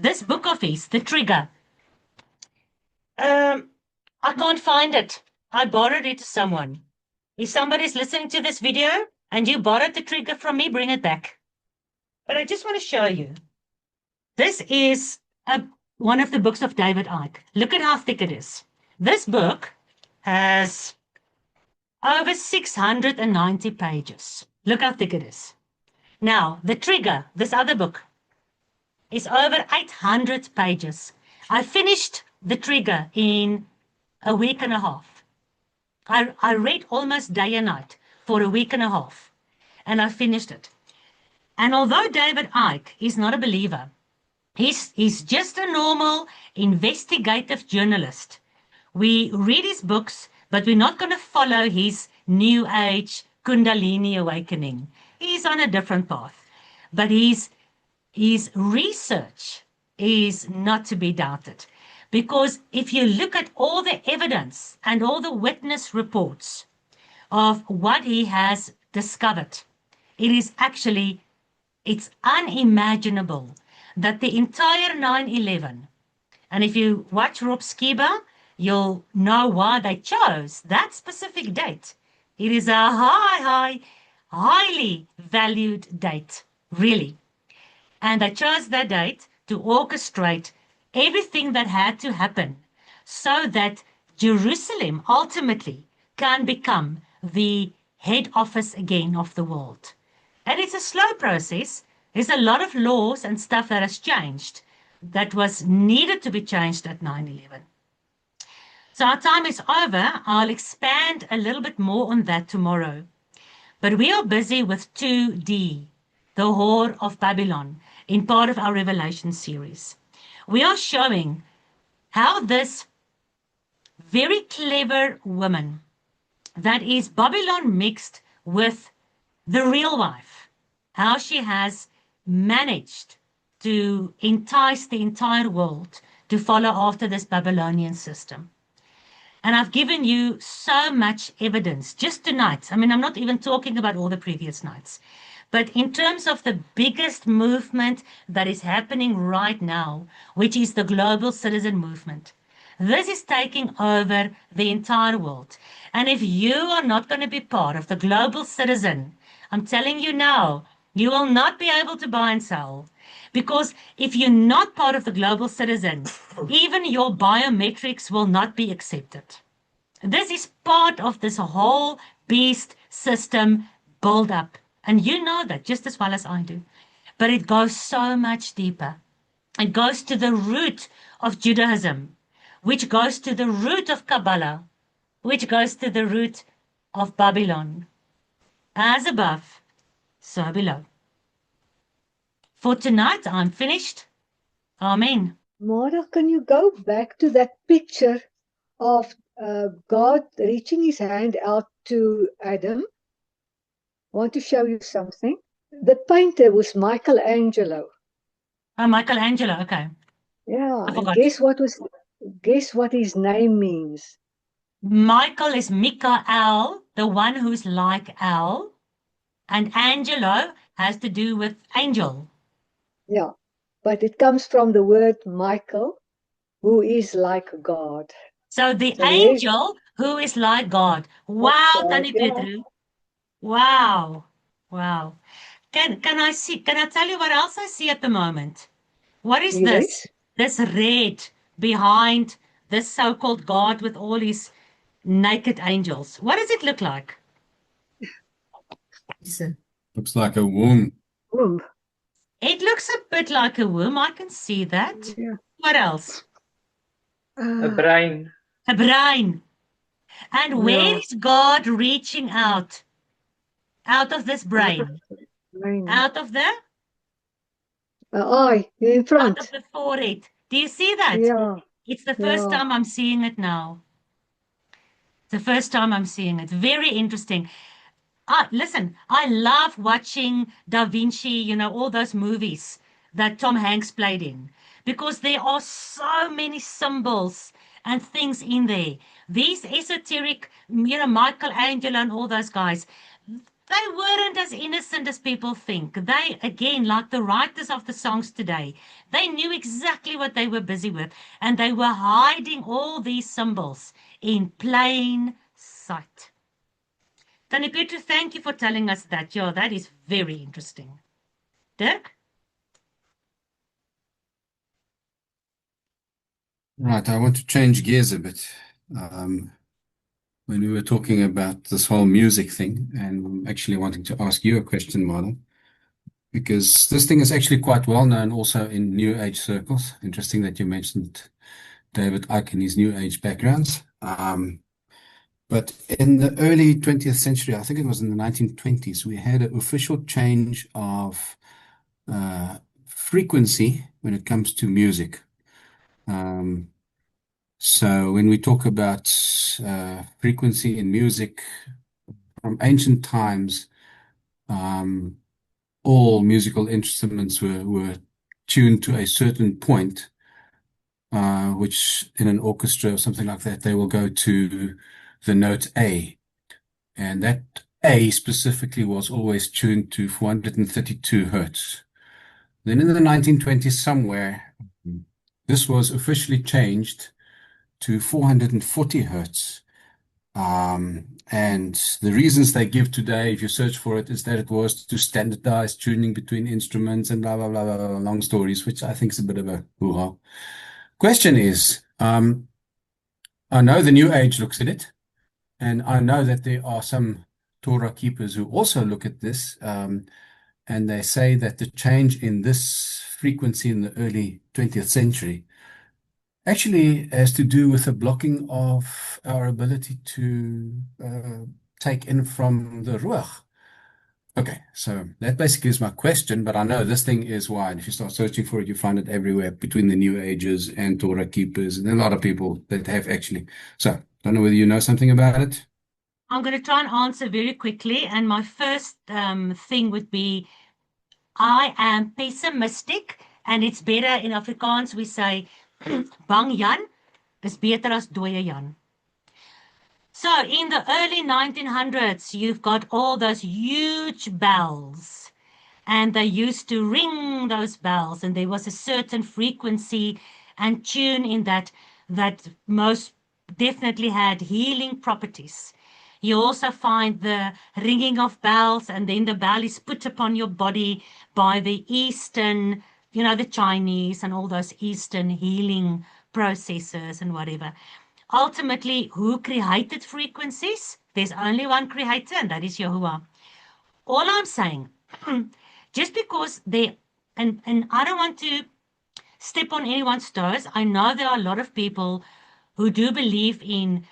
This book of his, The Trigger, I can't find it. I borrowed it to someone. If somebody's listening to this video and you borrowed The Trigger from me, bring it back. But I just want to show you. This is one of the books of David Icke. Look at how thick it is. This book has over 690 pages. Look how thick it is. Now, The Trigger, this other book, is over 800 pages. I finished The Trigger in a week and a half. I read almost day and night for a week and a half, and I finished it. And although David Icke is not a believer, he's just a normal investigative journalist. We read his books, but we're not going to follow his New Age Kundalini awakening. He's on a different path, but his research is not to be doubted, because if you look at all the evidence and all the witness reports of what he has discovered, it's unimaginable that the entire 9/11 And if you watch Rob Skiba, you'll know why they chose that specific date. It is a highly valued date, really. And they chose that date to orchestrate everything that had to happen so that Jerusalem ultimately can become the head office again of the world. And it's a slow process. There's a lot of laws and stuff that has changed that was needed to be changed at 9/11. So our time is over. I'll expand a little bit more on that tomorrow. But we are busy with 2D, the Whore of Babylon, in part of our Revelation series. We are showing how this very clever woman, that is Babylon mixed with the real wife, how she has managed to entice the entire world to follow after this Babylonian system. And I've given you so much evidence just tonight. I mean, I'm not even talking about all the previous nights. But in terms of the biggest movement that is happening right now, which is the global citizen movement, this is taking over the entire world. And if you are not going to be part of the global citizen, I'm telling you now, you will not be able to buy and sell. Because if you're not part of the global citizen, even your biometrics will not be accepted. This is part of this whole beast system build-up. And you know that just as well as I do. But it goes so much deeper. It goes to the root of Judaism, which goes to the root of Kabbalah, which goes to the root of Babylon. As above, so below. For tonight, I'm finished. Amen. Mara, can you go back to that picture of God reaching his hand out to Adam? I want to show you something. The painter was Michelangelo. Oh, Michelangelo, okay. Yeah, I and forgot. guess what his name means? Michael is Mikael, the one who's like Al. And Angelo has to do with angel. Yeah, but it comes from the word Michael, who is like God. So the So angel who is like God. Wow, God, Tannie yeah. Petru. Wow. Wow. Can I tell you what else I see at the moment? What is this? Yes. This red behind this so-called God with all his naked angels. What does it look like? Looks like a womb. Womb. It looks a bit like a womb. I can see that. Yeah. What else? A brain. A brain. And where Yeah. is God reaching out? Out of this brain. Brain. Out of the Eye in front. out of the forehead. Do you see that? Yeah. It's the first Yeah. time I'm seeing it now. The first time I'm seeing it. Very interesting. Listen, I love watching Da Vinci, you know, all those movies that Tom Hanks played in, because there are so many symbols and things in there. These esoteric, you know, Michelangelo and all those guys, they weren't as innocent as people think. They, again, like the writers of the songs today, they knew exactly what they were busy with, and they were hiding all these symbols in plain sight. Tannie Petru, thank you for telling us that. Yeah, that is very interesting. Dirk? Right, I want to change gears a bit. When we were talking about this whole music thing, and I'm actually wanting to ask you a question, Marlon, because this thing is actually quite well known also in New Age circles. Interesting that you mentioned David Icke and his New Age backgrounds. But in the early 20th century, I think it was in the 1920s, we had an official change of frequency when it comes to music. So when we talk about frequency in music from ancient times, all musical instruments were tuned to a certain point, which in an orchestra or something like that, they will go to the note A. And that A specifically was always tuned to 432 hertz. Then in the 1920s somewhere, this was officially changed to 440 hertz. And the reasons they give today, if you search for it, is that it was to standardize tuning between instruments and blah, blah, blah, blah, blah, long stories, which I think is a bit of a hoo-ha. Question is, I know the New Age looks at it, and I know that there are some Torah keepers who also look at this, and they say that the change in this frequency in the early 20th century actually has to do with the blocking of our ability to take in from the Ruach. Okay, so that basically is my question, but I know this thing is wide. If you start searching for it, you find it everywhere between the New Ages and Torah keepers, and a lot of people that have actually. So, don't know whether you know something about it. I'm going to try and answer very quickly. And my first thing would be, I am pessimistic, and it's better in Afrikaans, we say, bang Jan is beter as dooie Jan. So in the early 1900s, you've got all those huge bells, and they used to ring those bells, and there was a certain frequency and tune in that most definitely had healing properties. You also find the ringing of bells, and then the bell is put upon your body by the Eastern, the Chinese and all those Eastern healing processes and whatever. Ultimately, who created frequencies? There's only one creator, and that is Yahuwah. All I'm saying, just because and I don't want to step on anyone's toes. I know there are a lot of people who do believe in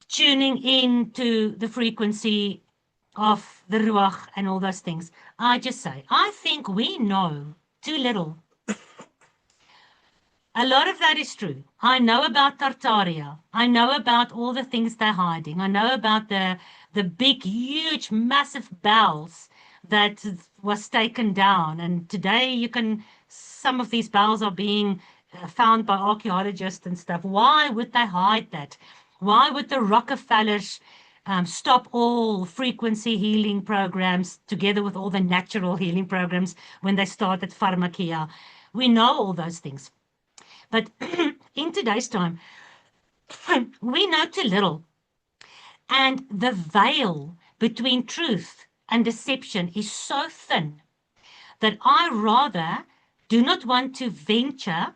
tuning into the frequency of the Ruach and all those things. I just say, I think we know too little. A lot of that is true. I know about Tartaria. I know about all the things they're hiding. I know about the big, huge, massive bells that was taken down. And today some of these bells are being found by archaeologists and stuff. Why would they hide that? Why would the Rockefellers stop all frequency healing programs together with all the natural healing programs when they started pharmakia? We know all those things. But in today's time, we know too little. And the veil between truth and deception is so thin that I rather do not want to venture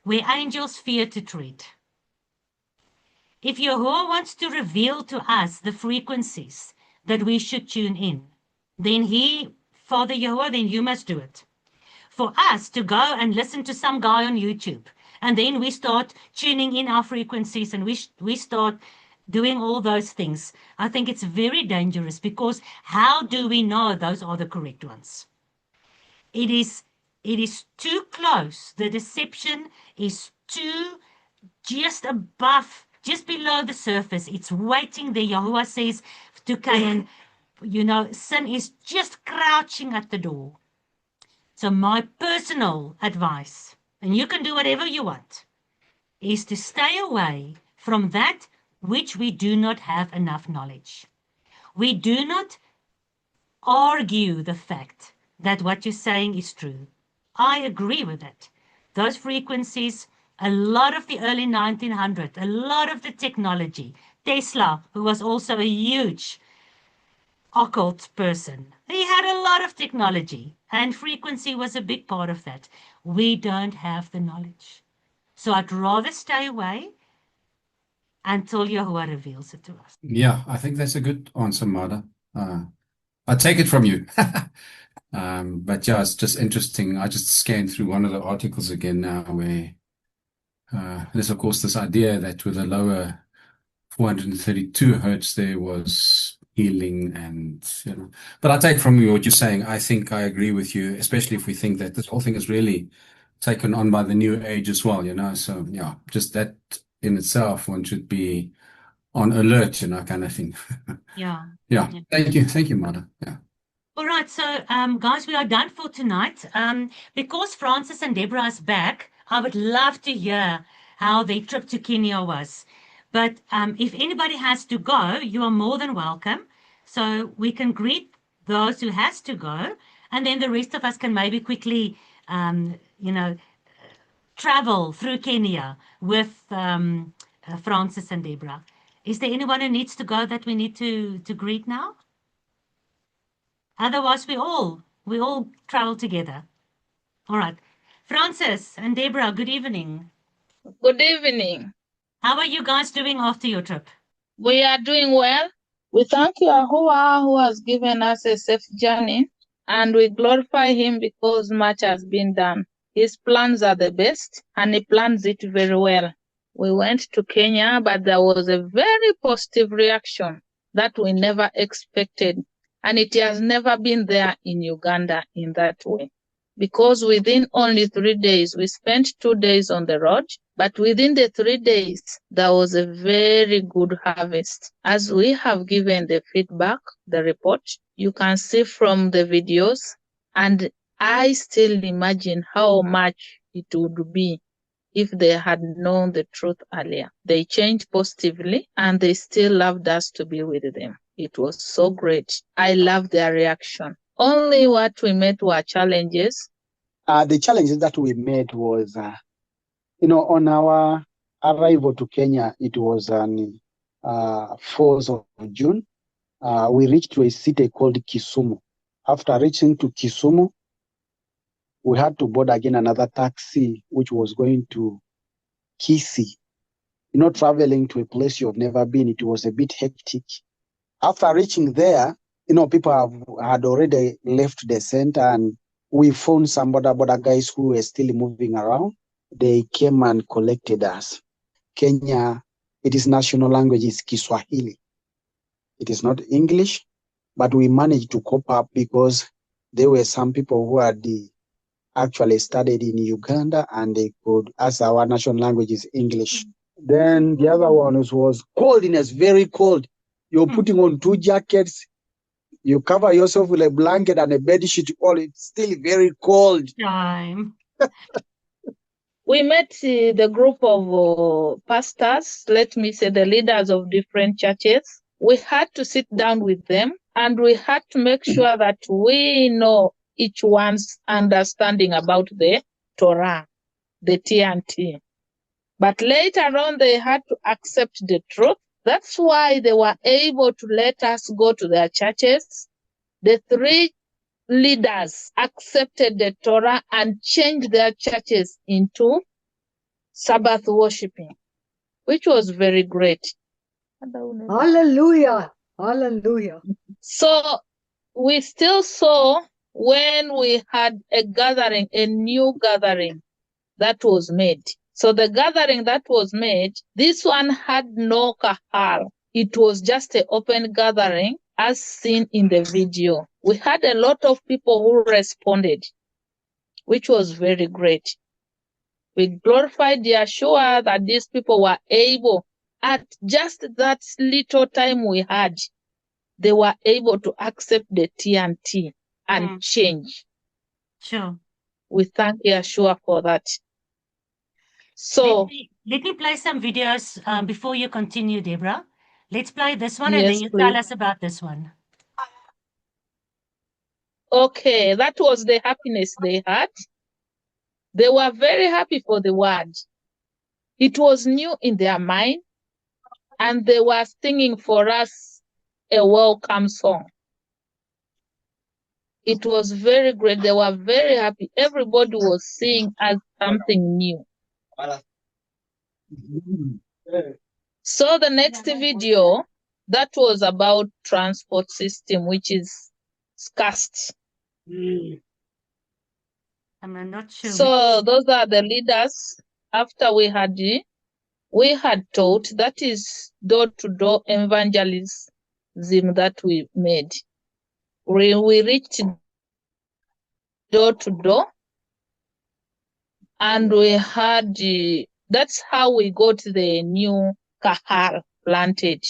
where angels fear to tread. If Yahuwah wants to reveal to us the frequencies that we should tune in, then Father Yahuwah, then you must do it. For us to go and listen to some guy on YouTube, and then we start tuning in our frequencies, and we start doing all those things, I think it's very dangerous, because how do we know those are the correct ones? It is too close. The deception is too just above, just below the surface. It's waiting there. Yahuwah says to Cain, sin is just crouching at the door. So my personal advice, and you can do whatever you want, is to stay away from that which we do not have enough knowledge. We do not argue the fact that what you're saying is true. I agree with it. Those frequencies, a lot of the early 1900s, a lot of the technology, Tesla, who was also a huge occult person, he had a lot of technology, and frequency was a big part of that. We don't have the knowledge. So I'd rather stay away until Yahuwah reveals it to us. Yeah, I think that's a good answer, Mada. I take it from you. But yeah, it's just interesting. I just scanned through one of the articles again now where there's, of course, this idea that with a lower 432 hertz there was healing, and but I take from you what you're saying. I think I agree with you, especially if we think that this whole thing is really taken on by the New Age as well, so yeah, just that in itself, one should be on alert, kind of thing. Yeah. Thank you, Mada. All right, so guys, we are done for tonight. Because Francis and Deborah is back, I would love to hear how their trip to Kenya was. But if anybody has to go, you are more than welcome. So we can greet those who has to go, and then the rest of us can maybe quickly you know, travel through Kenya with Francis and Deborah. Is there anyone who needs to go that we need to greet now? Otherwise, we all travel together. All right. Francis and Deborah, good evening. Good evening. How are you guys doing after your trip? We are doing well. We thank Yahuwah who has given us a safe journey, and we glorify him because much has been done. His plans are the best, and he plans it very well. We went to Kenya, but there was a very positive reaction that we never expected, and it has never been there in Uganda in that way. Because within only 3 days, we spent 2 days on the road, but within the 3 days, there was a very good harvest. As we have given the feedback, the report, you can see from the videos, and I still imagine how much it would be if they had known the truth earlier. They changed positively, and they still loved us to be with them. It was so great. I love their reaction. Only what we met were challenges. The challenges that we met was, on our arrival to Kenya, it was on 4th of June. We reached to a city called Kisumu. After reaching to Kisumu, we had to board again another taxi, which was going to Kisii. Traveling to a place you've never been, it was a bit hectic. After reaching there, people had already left the center, and we found some border guys who were still moving around. They came and collected us. Kenya, its national language is Kiswahili. It is not English, but we managed to cope up because there were some people who had actually studied in Uganda, and they could, as our national language is English. Then the other one was coldness, very cold. You're putting on 2 jackets. You cover yourself with a blanket and a bed sheet. All it's still very cold. Time. We met the group of pastors, let me say the leaders of different churches. We had to sit down with them, and we had to make sure that we know each one's understanding about the Torah, the TNT. But later on, they had to accept the truth. That's why they were able to let us go to their churches. The 3 leaders accepted the Torah and changed their churches into Sabbath worshiping, which was very great. Hallelujah. Hallelujah. So we still saw when we had a gathering, a new gathering that was made. So the gathering that was made, this one had no kahal. It was just an open gathering as seen in the video. We had a lot of people who responded, which was very great. We glorified Yeshua that these people were able, at just that little time we had, they were able to accept the TNT and change. Sure. We thank Yeshua for that. So let me play some videos before you continue, Deborah. Let's play this one, Yes, and then you please. tell us about this one. Okay, that was the happiness they had. They were very happy for the word. It was new in their mind, and they were singing for us a welcome song. It was very great. They were very happy. Everybody was seeing as something new. So the next video, that was about transport system, which is scarce. I'm not sure. So those are the leaders. After we had taught, that is door-to-door evangelism that we made. We reached door-to-door, and we had, that's how we got the new kahal planted.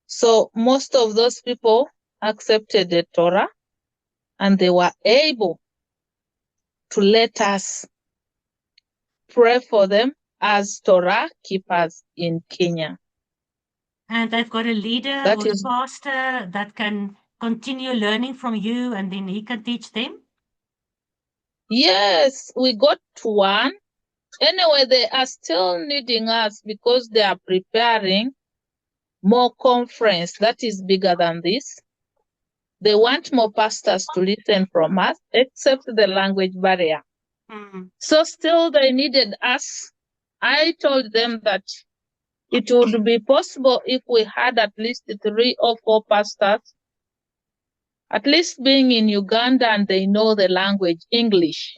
So most of those people accepted the Torah, and they were able to let us pray for them as Torah keepers in Kenya. And they've got a leader That or is- a pastor that can continue learning from you and then he can teach them? Yes, we got one. Anyway, they are still needing us because they are preparing more conference that is bigger than this. They want more pastors to listen from us, except the language barrier. So still they needed us. I told them that it would be possible if we had at least 3 or 4 pastors, at least being in Uganda and they know the language English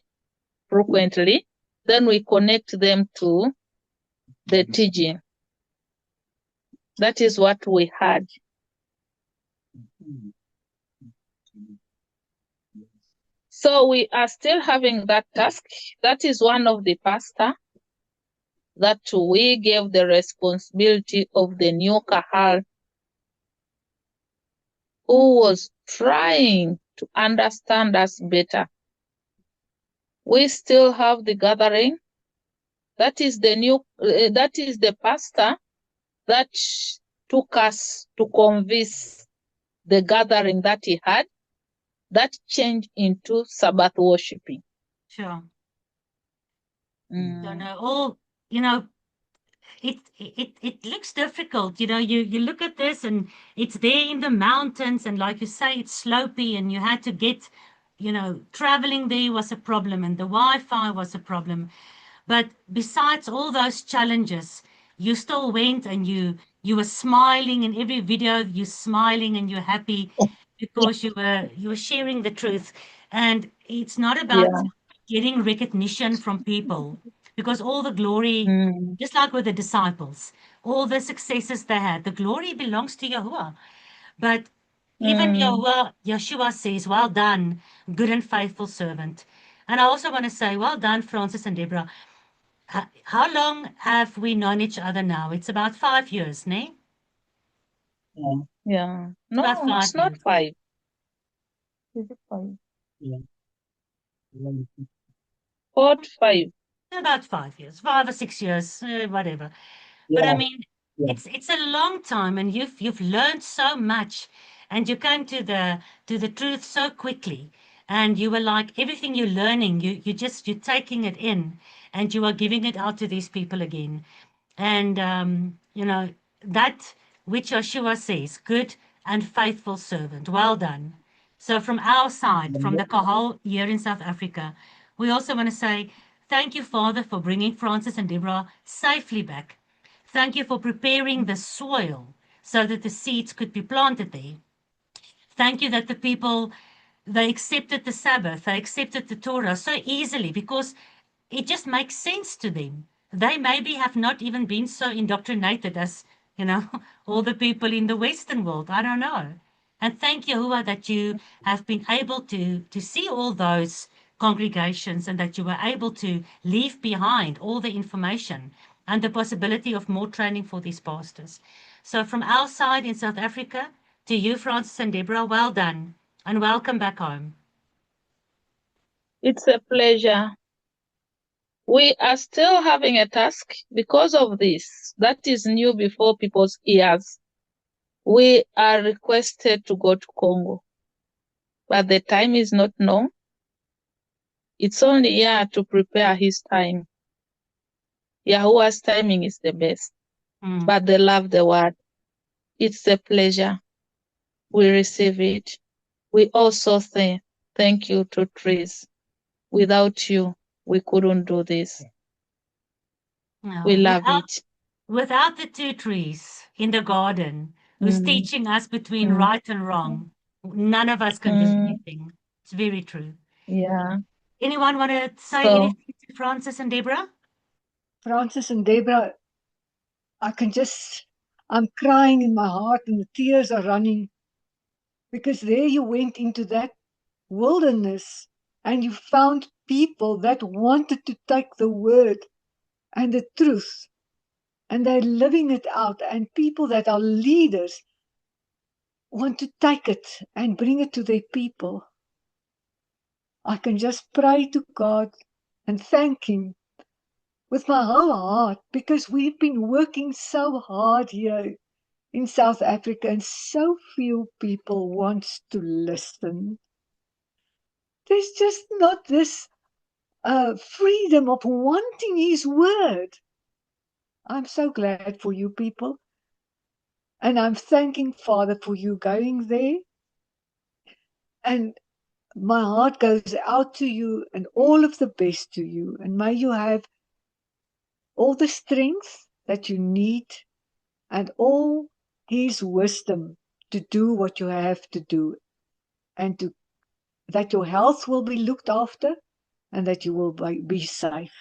frequently, then we connect them to the teaching. That is what we had. So we are still having that task. That is one of the pastor that we gave the responsibility of the new Kahal, who was trying to understand us better. We still have the gathering. That is the pastor that took us to convince the gathering that he had, that changed into Sabbath worshiping. Sure. It looks difficult. You look at this and it's there in the mountains, and like you say, it's slopey, and you had to get, traveling there was a problem, and the Wi-Fi was a problem. But besides all those challenges, you still went, and you were smiling in every video. You're smiling and you're happy because you were sharing the truth. And it's not about getting recognition from people, because all the glory, just like with the disciples, all the successes they had, the glory belongs to Yahuwah. But even Yeshua says, well done, good and faithful servant. And I also want to say, well done, Francis and Deborah. How long have we known each other now? It's about 5 years, ne? Yeah. No, it's not 5. Is it 5? Yeah. 4 to 5. About 5 years, 5 or 6 years, whatever. But I mean, it's a long time, and you've learned so much, and you came to the truth so quickly, and you were like, everything you're learning, you're taking it in, and you are giving it out to these people again. And that which Yeshua says, good and faithful servant, well done. So from our side, from the Kahal here in South Africa, we also want to say thank you, Father, for bringing Francis and Deborah safely back. Thank you for preparing the soil so that the seeds could be planted there. Thank you that the people, they accepted the Sabbath, they accepted the Torah so easily because it just makes sense to them. They maybe have not even been so indoctrinated as, all the people in the Western world. I don't know. And thank Yahuwah that you have been able to see all those congregations, and that you were able to leave behind all the information and the possibility of more training for these pastors. So from our side in South Africa, to you, Francis and Deborah, well done and welcome back home. It's a pleasure. We are still having a task because of this. That is new before people's ears. We are requested to go to Congo, but the time is not known. It's only here to prepare his time. Yahuwah's timing is the best, but they love the word. It's a pleasure. We receive it. We also say thank you to trees. Without you, we couldn't do this. No, we love it. Without the 2 trees in the garden, who's teaching us between right and wrong, none of us can do anything. It's very true. Yeah. Anyone want to say anything to Francis and Deborah? Francis and Deborah, I'm crying in my heart and the tears are running, because there you went into that wilderness and you found people that wanted to take the word and the truth, and they're living it out, and people that are leaders want to take it and bring it to their people. I can just pray to God and thank Him with my whole heart, because we've been working so hard here in South Africa, and so few people wants to listen. There's just not this freedom of wanting his word. I'm so glad for you people. And I'm thanking Father for you going there. And my heart goes out to you and all of the best to you. And may you have all the strength that you need and all his wisdom to do what you have to do, and that your health will be looked after and that you will be safe.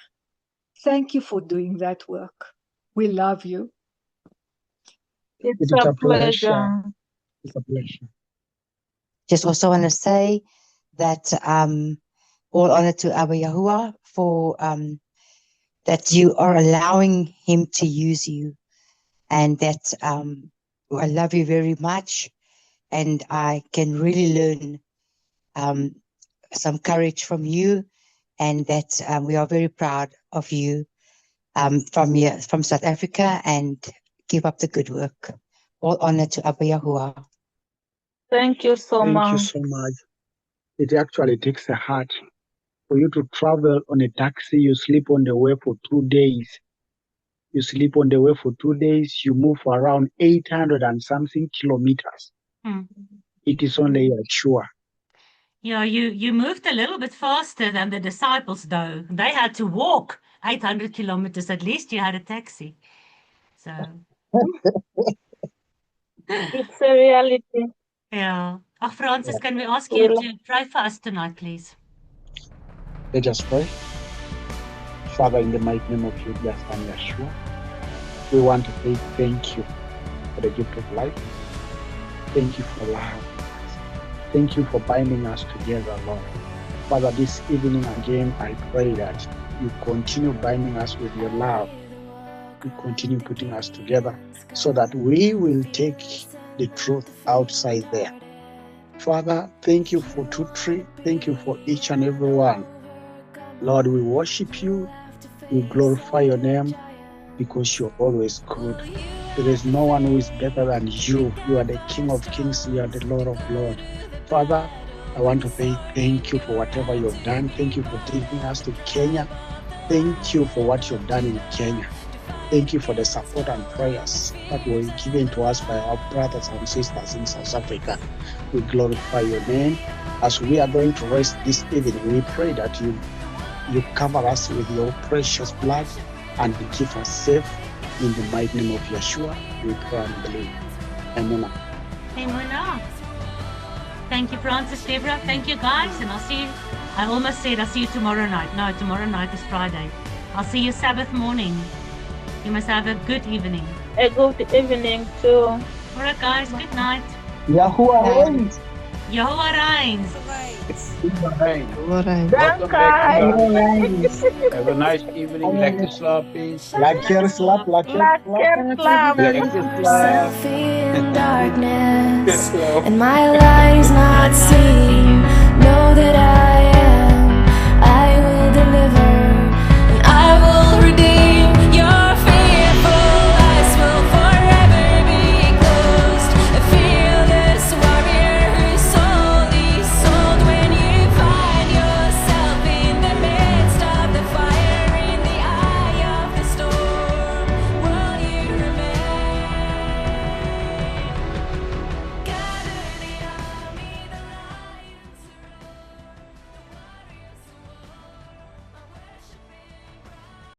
Thank you for doing that work. We love you. It's a pleasure. It's a pleasure. Just also want to say that all honor to Abba Yahuwah for that you are allowing him to use you, and that I love you very much, and I can really learn some courage from you, and that we are very proud of you from South Africa, and keep up the good work. All honor to Abba Yahuwah. Thank you so much. Thank you so much. It actually takes a heart for you to travel on a taxi. You sleep on the way for 2 days. You sleep on the way for 2 days. You move for around 800 and something kilometers. It is only Yeshua. Yeah, you moved a little bit faster than the disciples, though. They had to walk 800 kilometers. At least you had a taxi. So It's a reality. yeah. Oh, Francis, can we ask you to pray for us tonight, please? Let us pray. Father, in the mighty name of your dear Son Yeshua, we want to say thank you for the gift of life. Thank you for love. Thank you for binding us together, Lord. Father, this evening again, I pray that you continue binding us with your love. You continue putting us together so that we will take the truth outside there. Father, thank you for Tutri. Thank you for each and every one. Lord, we worship you. We glorify your name because you're always good. There is no one who is better than you. You are the King of Kings. You are the Lord of Lords. Father, I want to say thank you for whatever you've done. Thank you for taking us to Kenya. Thank you for what you've done in Kenya. Thank you for the support and prayers that were given to us by our brothers and sisters in South Africa. We glorify your name. As we are going to rest this evening, we pray that you cover us with your precious blood and keep us safe. In the mighty name of Yeshua, we pray and believe. Amen. Amen. Thank you, Francis, Deborah. Thank you, guys. And I'll see you. I almost said I'll see you tomorrow night. No, tomorrow night is Friday. I'll see you Sabbath morning. You must have a good evening. A good evening too. All right, guys. Good night. Yahuwah reigns. Yahuwah reigns. Dank je. Have a nice evening. Lekker slapen. Lekker slap. Lekker slapen. Lekker slaap. In darkness, and my light is not seen. Know that